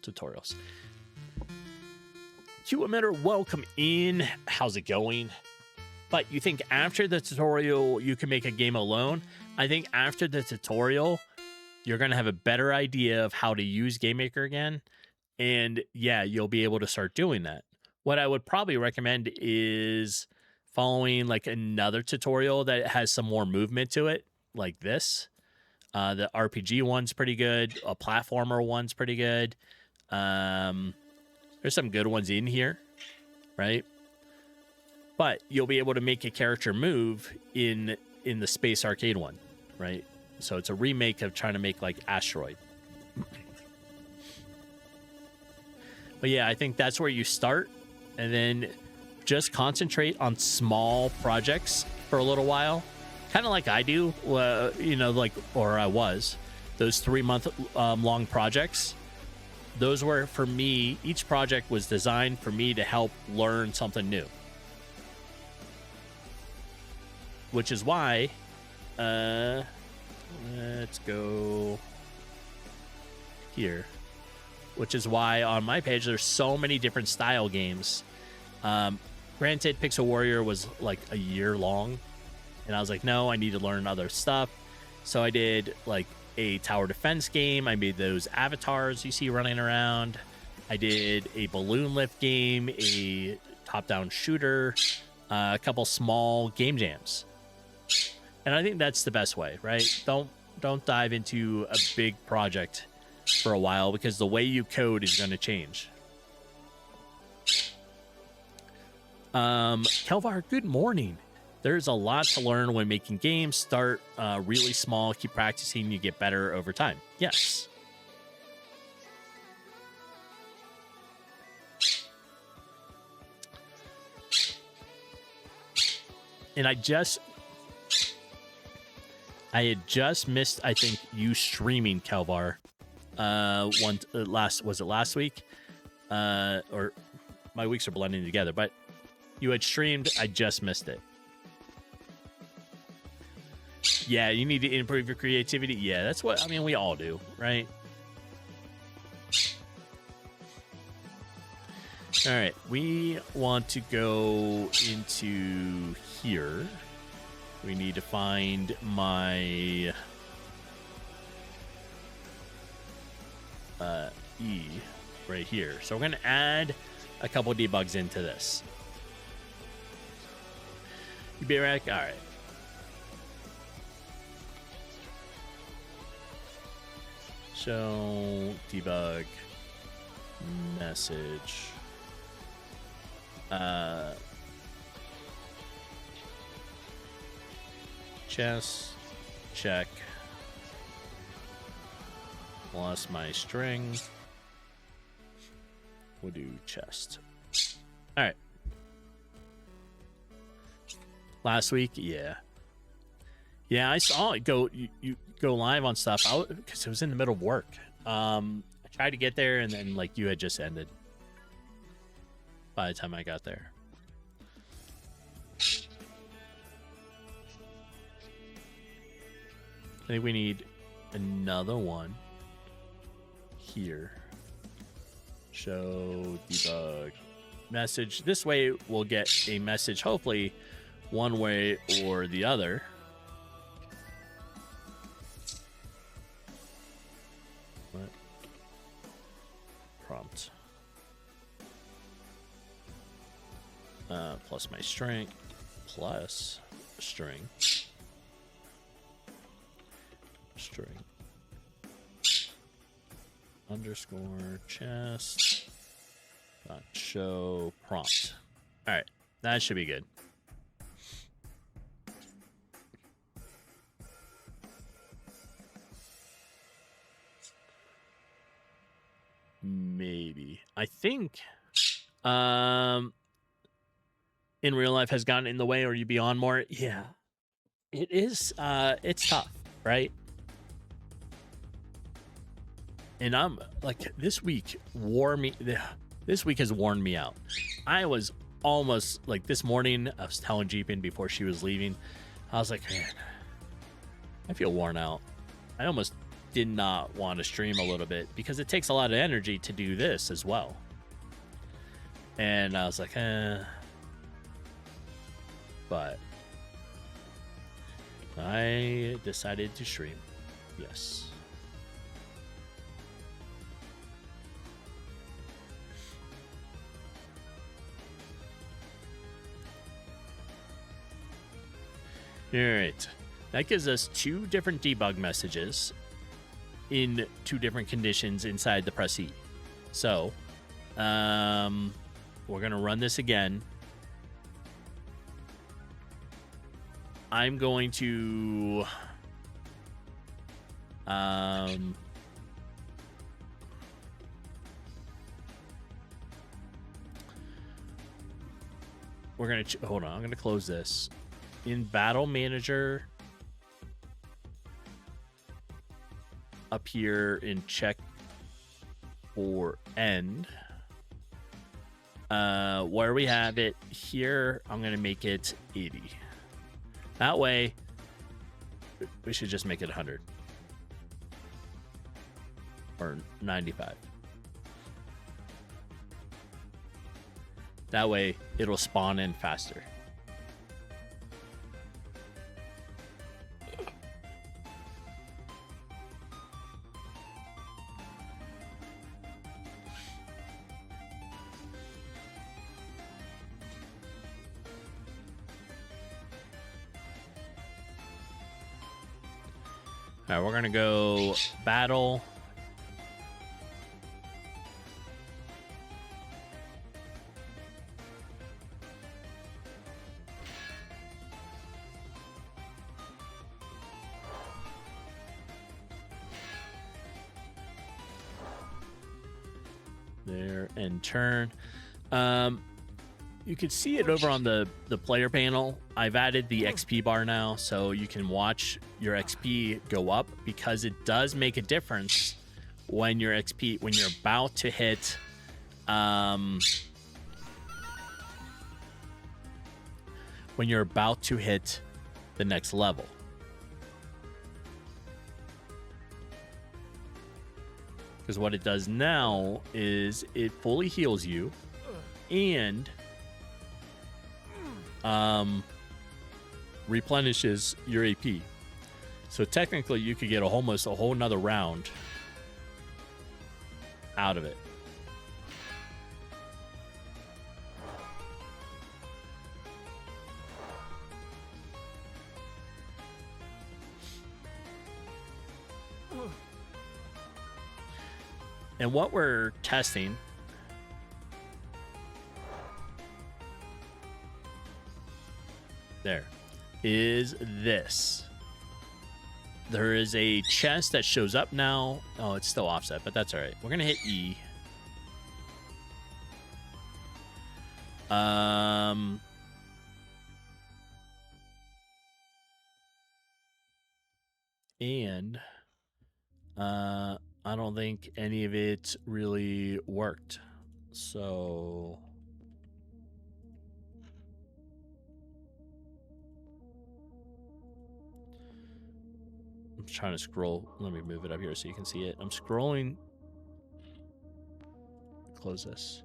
Speaker 1: Tutorials. Q-Emitter, welcome in. How's it going? But you think after the tutorial you can make a game alone? I think after the tutorial you're going to have a better idea of how to use GameMaker again. And yeah, you'll be able to start doing that. What I would probably recommend is following like another tutorial that has some more movement to it, like this. The RPG one's pretty good. A platformer one's pretty good. There's some good ones in here, right? But you'll be able to make a character move in the Space Arcade one, right? So it's a remake of trying to make like Asteroid. But yeah, I think that's where you start, and then just concentrate on small projects for a little while, kind of like I do. You know, like, or I was, those 3-month long projects. Those were, for me, each project was designed for me to help learn something new. Which is why, let's go here. Which is why on my page there's so many different style games. Granted, Pixel Warrior was like a year long, and I was like, no, I need to learn other stuff. So I did like a tower defense game. I made those avatars you see running around. I did a balloon lift game, a top-down shooter, a couple small game jams. And I think that's the best way, right? Don't dive into a big project for a while, because the way you code is going to change. Kelvar, good morning. There's a lot to learn when making games. Start really small, keep practicing, you get better over time. Yes. And I had just missed, I think, you streaming, Kelvar. Was it last week? Or my weeks are blending together, but you had streamed, I just missed it. Yeah, you need to improve your creativity. Yeah, that's what, I mean, we all do, right? All right, we want to go into here. We need to find my E right here. So we're going to add a couple debugs into this. You be right back? All right. So debug message. Chess check. Lost my string. We'll do chest. All right. Last week, yeah, I saw it go. You go live on stuff because it was in the middle of work. I tried to get there, and then like you had just ended by the time I got there. I think we need another one here. Show debug message. This way we'll get a message, hopefully one way or the other. What? prompt. Plus my strength, plus string. Underscore chest. Dot show prompt. All right, that should be good. Maybe. I think in real life has gotten in the way, or you be on more. Yeah. It is it's tough, right? And I'm like, this week has worn me out. I was almost like this morning, I was telling Jeepin before she was leaving, I was like, man, I feel worn out. I almost did not want to stream a little bit because it takes a lot of energy to do this as well. And I was like, but I decided to stream. Yes. All right. That gives us 2 different debug messages in 2 different conditions inside the press E. So, we're going to run this again. I'm going to we're going to hold on. I'm going to close this. In Battle Manager, up here in check for end, where we have it here, I'm going to make it 80. That way, we should just make it 100 or 95. That way, it'll spawn in faster. All right, we're gonna go battle. There and turn. You can see it over on the player panel. I've added the XP bar now, so you can watch your XP go up, because it does make a difference when your XP, when you're about to hit when you're about to hit the next level. Because what it does now is it fully heals you and replenishes your AP. So technically you could get almost a whole nother round out of it. And what we're testing there is this. There is a chest that shows up now. Oh, it's still offset, but that's all right. We're going to hit E. And I don't think any of it really worked. So I'm trying to scroll. Let me move it up here so you can see it. I'm scrolling. Close this.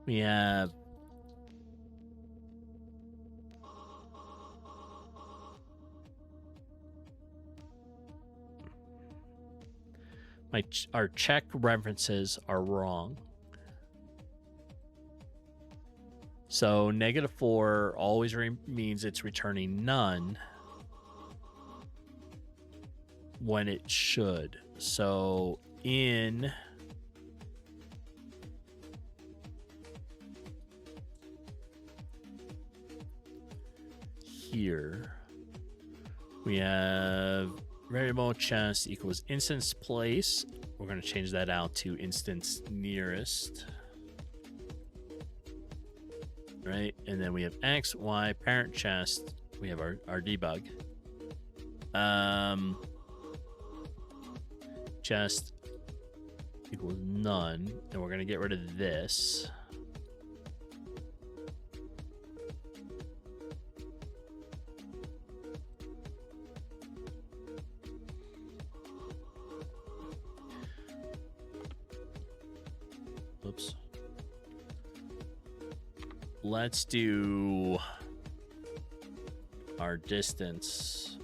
Speaker 1: We have Our check references are wrong. So -4 always means it's returning none when it should. So in here, we have variable chest equals instance place. We're going to change that out to instance nearest. Right? And then we have X, Y, parent chest. We have our debug. Chest equals none. And we're going to get rid of this. Oops. Let's do our distance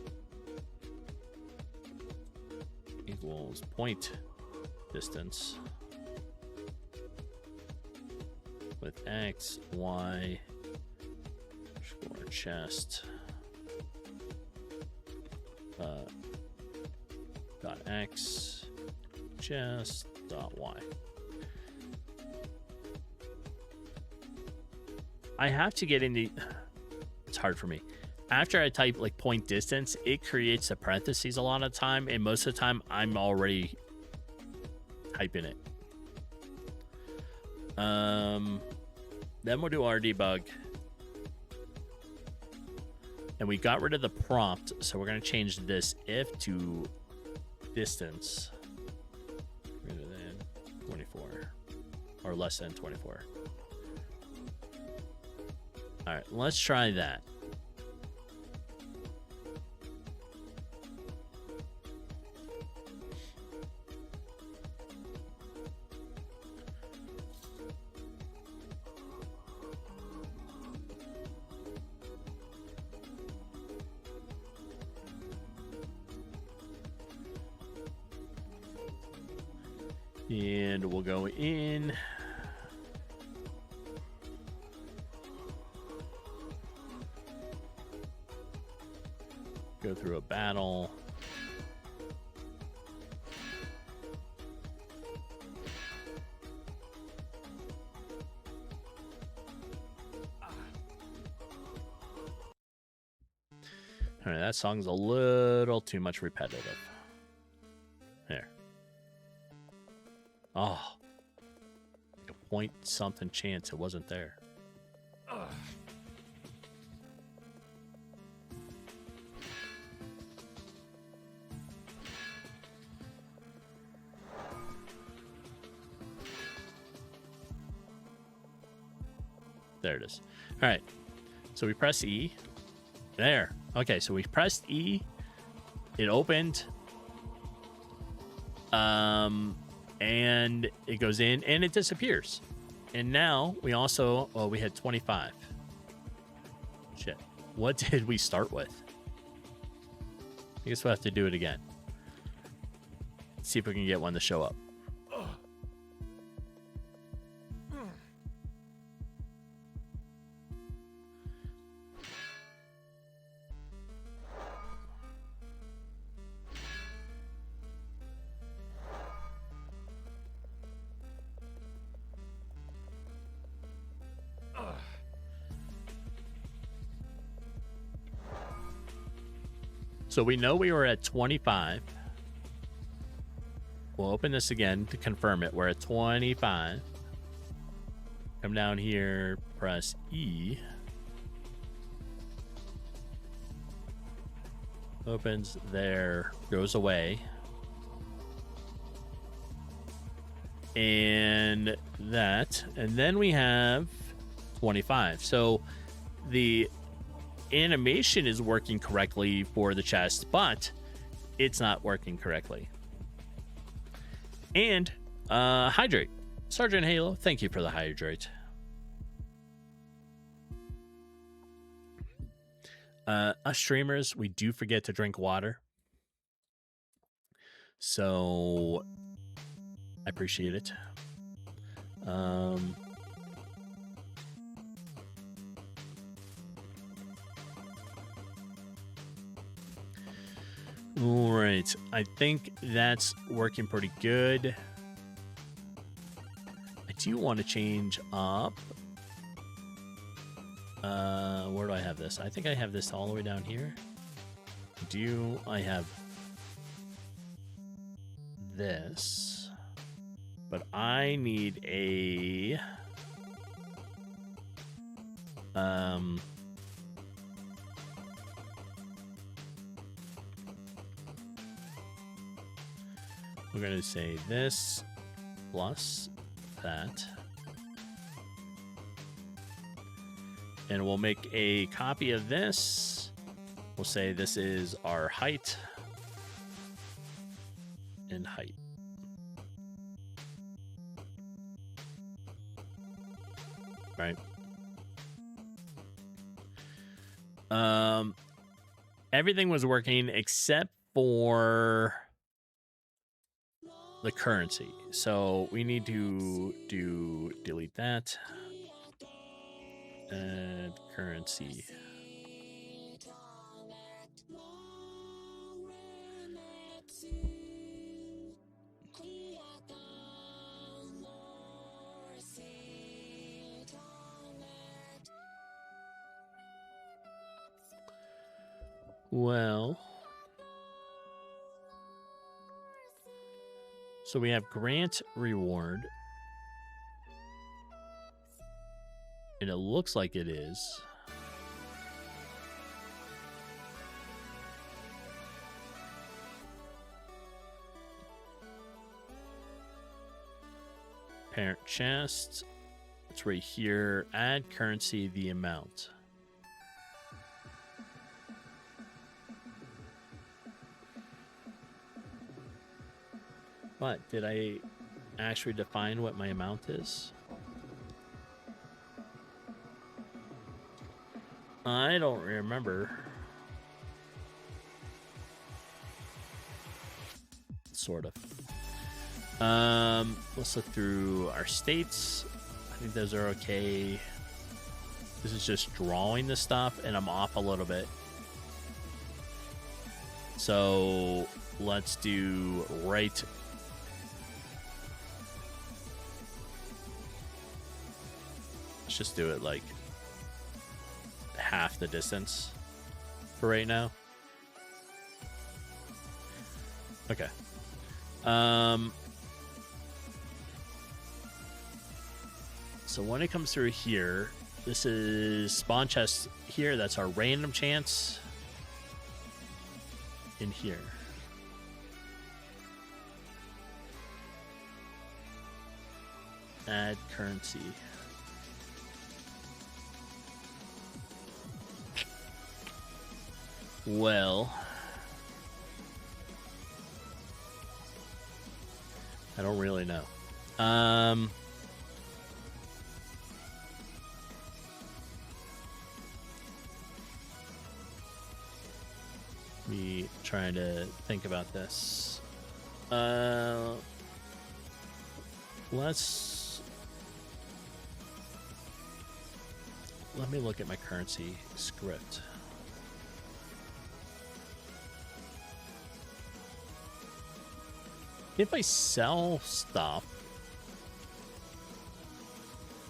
Speaker 1: equals point distance with X, Y, underscore chest dot X chest dot Y. I have to get into, it's hard for me. After I type like point distance, it creates the parentheses a lot of the time, and most of the time I'm already typing it. Then we'll do our debug. And we got rid of the prompt, so we're going to change this if to distance greater than 24 or less than 24. All right, let's try that. And we'll go in. Go through a battle. All right, that song's a little too much repetitive. There. Oh, like a point something chance it wasn't there. There it is. All right. So we press E. There. Okay, so we pressed E. It opened. And it goes in and it disappears. And now we also, well, we had 25. Shit. What did we start with? I guess we'll have to do it again. Let's see if we can get one to show up. So we know we were at 25. We'll open this again to confirm it. We're at 25. Come down here, press E. Opens there, goes away. And that. And then we have 25. So the animation is working correctly for the chest, but it's not working correctly. And hydrate. Sergeant Halo, thank you for the hydrate. Us streamers, we do forget to drink water. So I appreciate it. All right, I think that's working pretty good. I do want to change up. Where do I have this? I think I have this all the way down here. Do I have this? But I need a we're going to say this plus that. And we'll make a copy of this. We'll say this is our height and height. Right. Everything was working except for the currency. So we need to delete that. Add currency. Well, so we have grant reward, and it looks like it is. Parent chest. It's right here. Add currency, the amount. But did I actually define what my amount is? I don't remember. Sort of. Let's look through our states. I think those are okay. This is just drawing the stuff, and I'm off a little bit. So let's do right. Let's just do it like half the distance for right now. Okay. So when it comes through here, this is spawn chest here. That's our random chance in here. Add currency. Well, I don't really know. Me trying to think about this. Let me look at my currency script. If I sell stuff,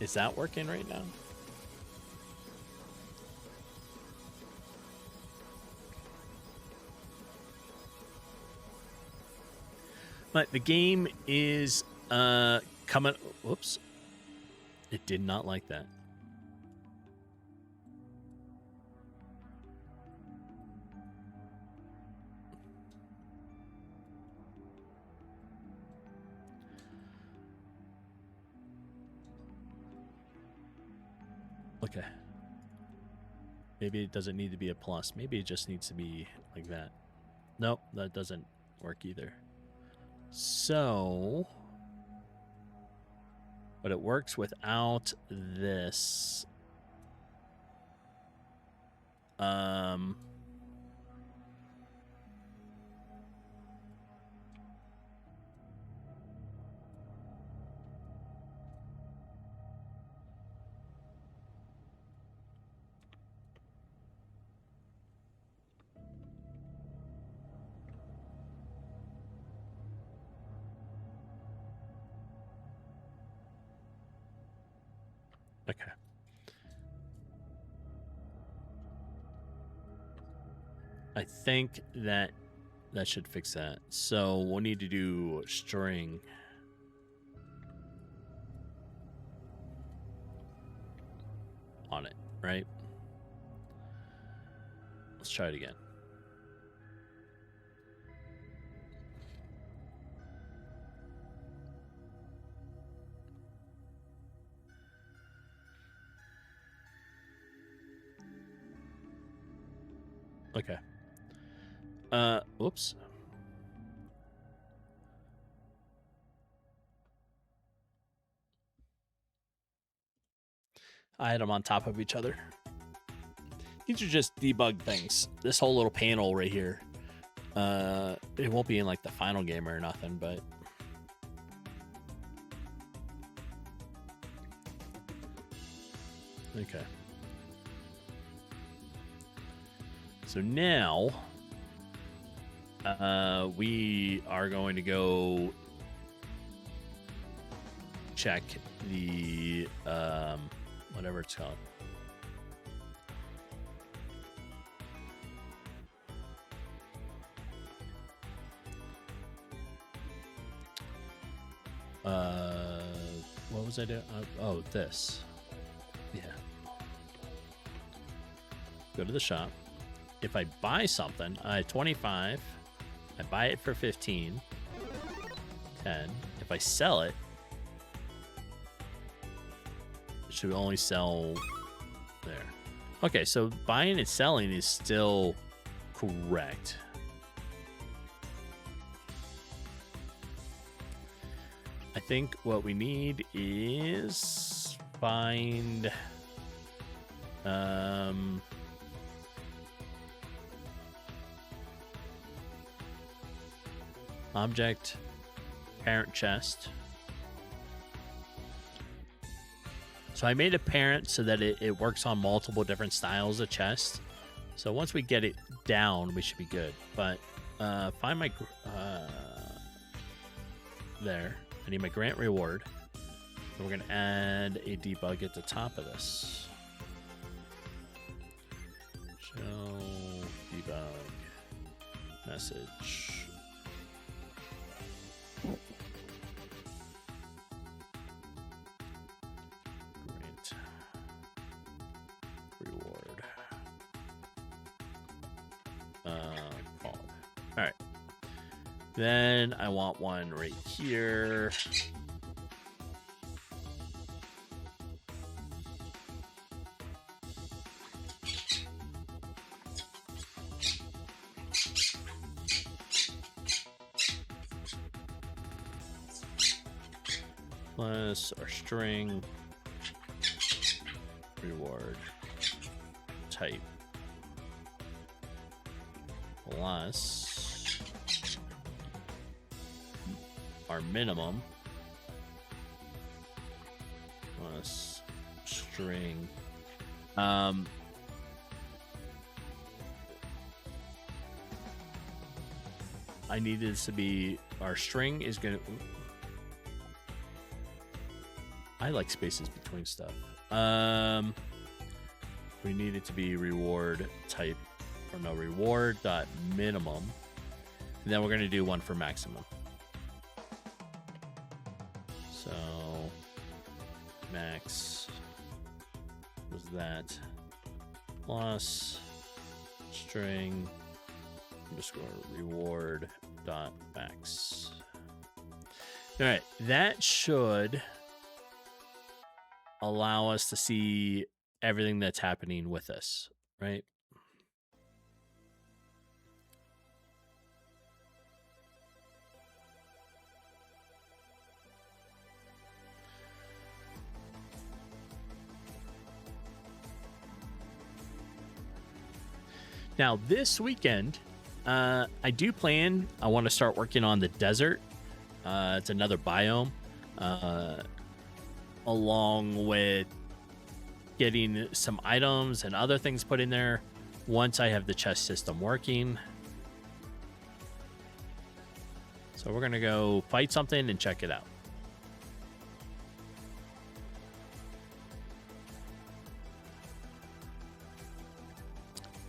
Speaker 1: is that working right now? But the game is coming. Whoops. It did not like that. Okay. Maybe it doesn't need to be a plus. Maybe it just needs to be like that. Nope, that doesn't work either. So, but it works without this. I think that should fix that. So we'll need to do string. On it, right? Let's try it again. Okay. Whoops. I had them on top of each other. These are just debug things. This whole little panel right here. It won't be in like the final game or nothing, but okay. So now we are going to go check the whatever it's called. What was I doing? Oh, this. Yeah. Go to the shop. If I buy something, I 25. I buy it for 15. 10. If I sell it, it should only sell there. Okay, so buying and selling is still correct. I think what we need is find object parent chest. So I made a parent so that it works on multiple different styles of chest. So once we get it down, we should be good. But find my there. I need my grant reward. And we're gonna add a debug at the top of this. Show debug message. Grant reward. Called. All right. Then I want one right here. Plus our string reward type plus our minimum plus string. I need this to be, our string is gonna, I like spaces between stuff. We need it to be reward type, or no, reward dot minimum, and then we're gonna do one for maximum. So max was that plus string underscore reward dot max. All right, that should allow us to see everything that's happening with us, right? Now, this weekend, I do plan, I want to start working on the desert. It's another biome, along with getting some items and other things put in there once I have the chest system working. So we're going to go fight something and check it out.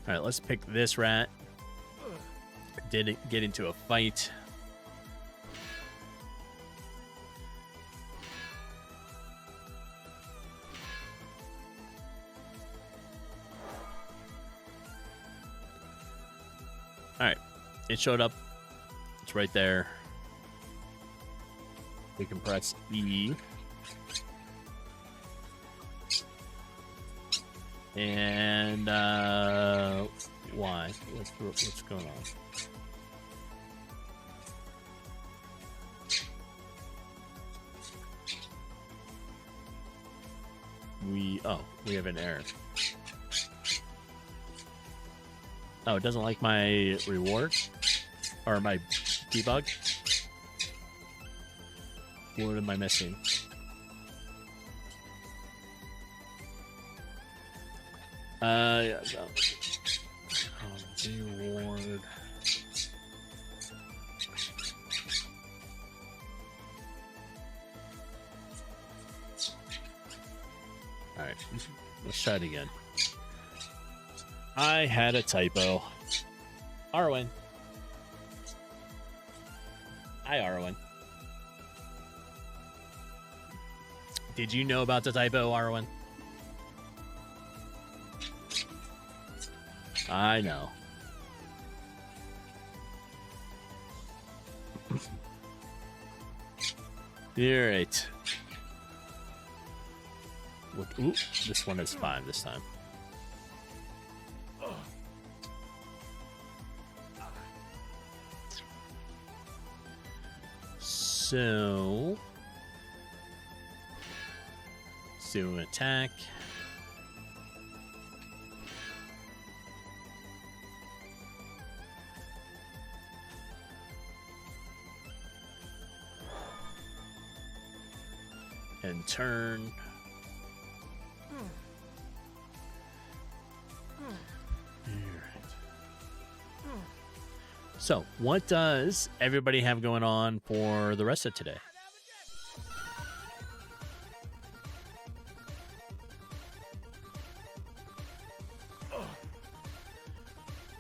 Speaker 1: All right, let's pick this rat. didn't get into a fight. All right, it showed up. It's right there. We can press E. And why? What's going on? We have an error. Oh, it doesn't like my reward or my debug. What am I missing? Yeah, reward. All right, let's try it again. I had a typo. Arwen. Hi, Arwen. Did you know about the typo, Arwen? I know. You're right. Ooh, this one is 5 this time. So, do attack. And turn. So, what does everybody have going on for the rest of today?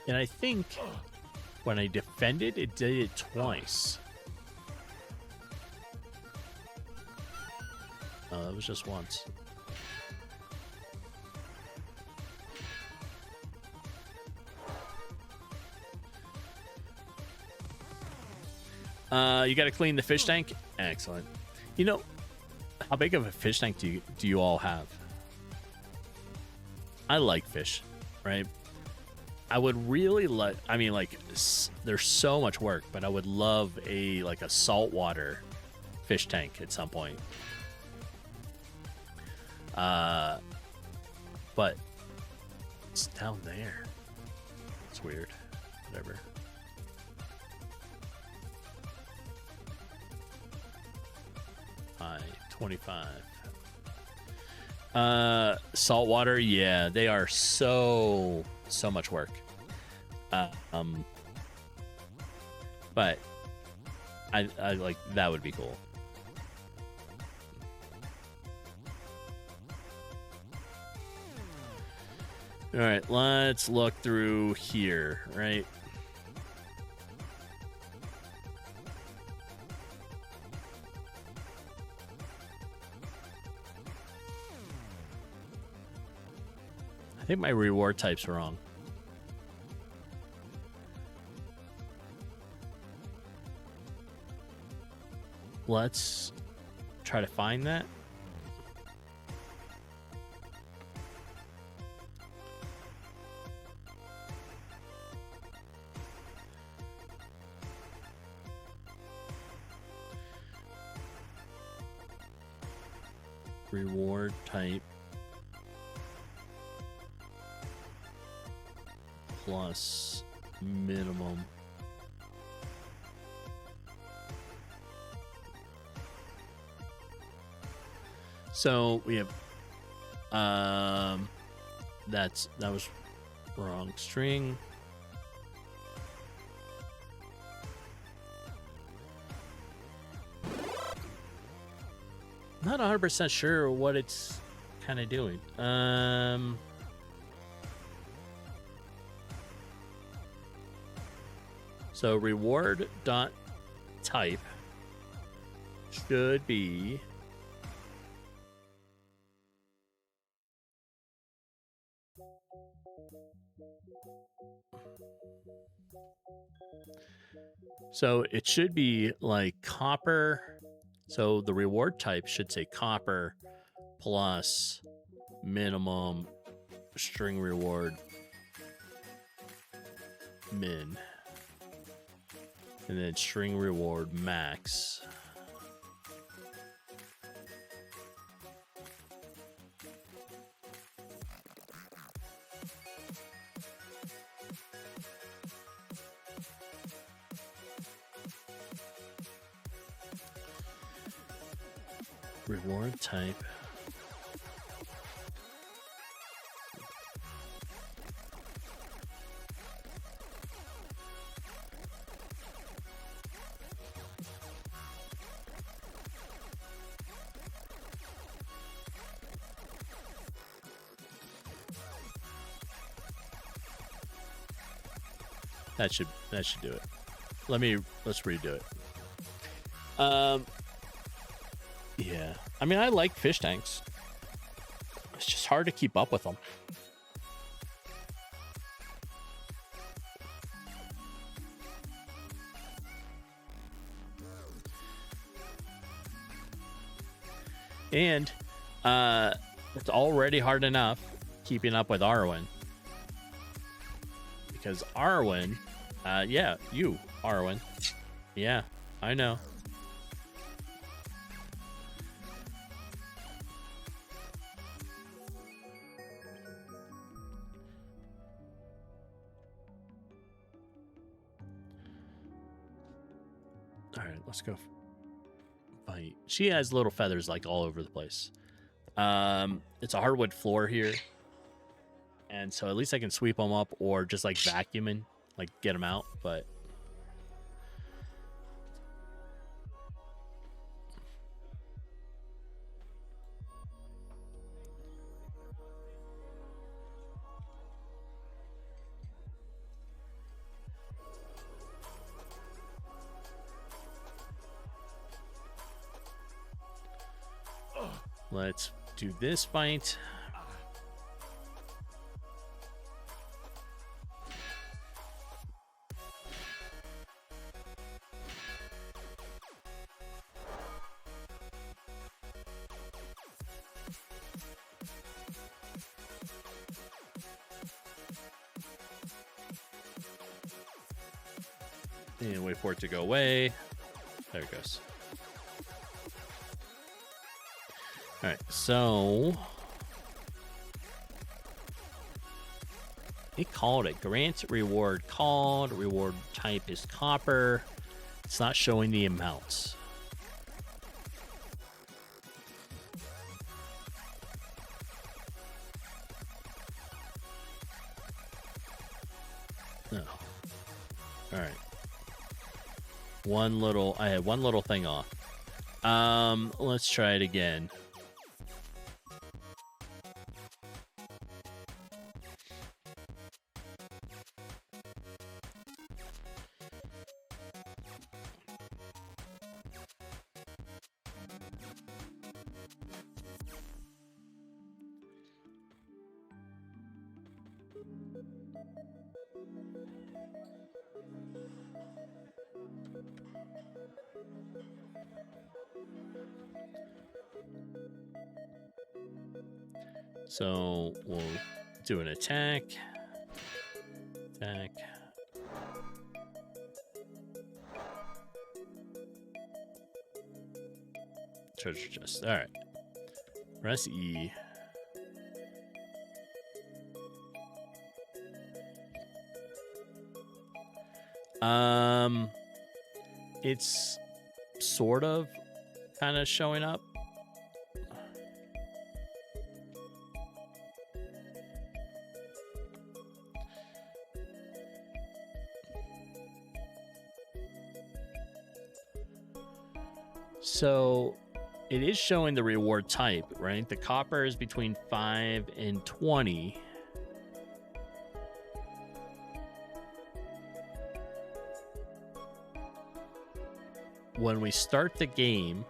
Speaker 1: And I think when I defended, it did it twice. Oh, that was just once. You got to clean the fish tank. Excellent. You know, how big of a fish tank do you all have? I like fish, right? I would really like. I mean, like, there's so much work, but I would love a saltwater fish tank at some point. But it's down there. It's weird. Whatever. High 25. Saltwater, yeah, they are so much work. But I like that would be cool. All right, let's look through here, right? I think my reward type's wrong. Let's try to find that. Reward type plus minimum. So we have that was wrong string. Not 100% sure what it's kind of doing. So reward dot type should be so it should be like copper. So the reward type should say copper plus minimum string reward min, and then string reward max. Reward type. That should do it. Let's redo it. Yeah. I mean, I like fish tanks. It's just hard to keep up with them. And it's already hard enough keeping up with Arwen. Because Arwen, yeah, you, Arwen. Yeah, I know. All right, let's go. Bite. She has little feathers like all over the place. It's a hardwood floor here. And so at least I can sweep them up or just like vacuuming, like get them out. But let's do this fight. And wait for it to go away. There it goes. All right, so it called it. Grant reward called. Reward type is copper. It's not showing the amounts. No. All right. I had one little thing off. Let's try it again. So we'll do an attack. Attack. Treasure chest. All right. Press E. It's sort of kind of showing up. So it is showing the reward type, right? The copper is between 5 and 20. when we start the game,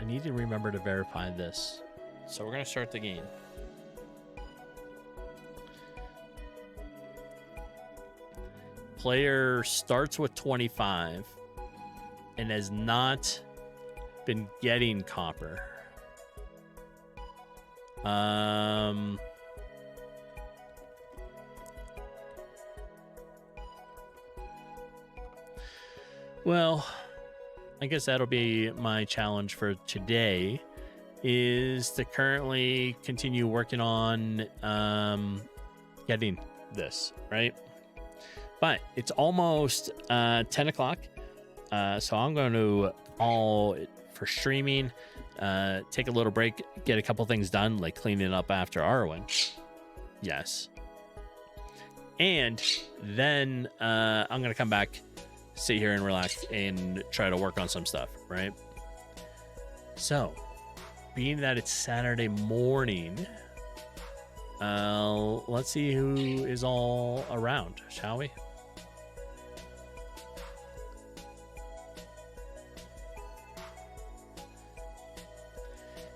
Speaker 1: I need to remember to verify this. So we're going to start the game. Player starts with 25 and has not been getting copper. Well, I guess that'll be my challenge for today, is to currently continue working on getting this, right? But it's almost 10 o'clock, so I'm going to call it for streaming, take a little break, get a couple things done, like cleaning up after Arwen. Yes. And then I'm going to come back, sit here and relax and try to work on some stuff, right? So, being that it's Saturday morning, let's see who is all around, shall we?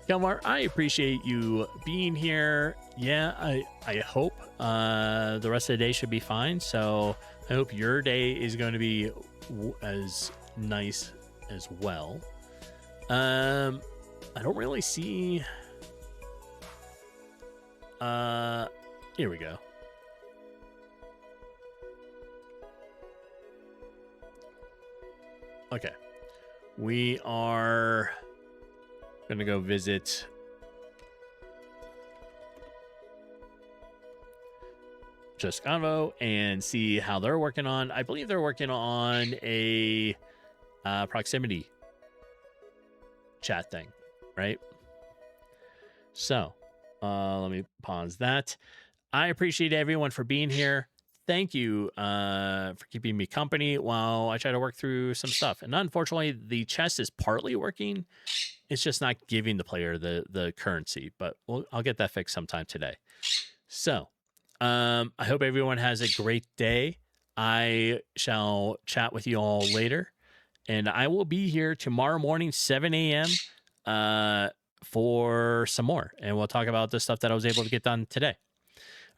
Speaker 1: Gelmar, I appreciate you being here. Yeah, I hope the rest of the day should be fine. So I hope your day is going to be as nice as well. I don't really see... here we go. Okay. We are going to go visit Just Convo and see how they're working on. I believe they're working on a proximity chat thing, right? So let me pause that. I appreciate everyone for being here. Thank you for keeping me company while I try to work through some stuff. And unfortunately, the chest is partly working. It's just not giving the player the currency, but I'll get that fixed sometime today. So I hope everyone has a great day. I shall chat with you all later. And I will be here tomorrow morning, 7 a.m. For some more. And we'll talk about the stuff that I was able to get done today.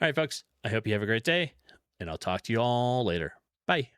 Speaker 1: All right, folks. I hope you have a great day. And I'll talk to you all later. Bye.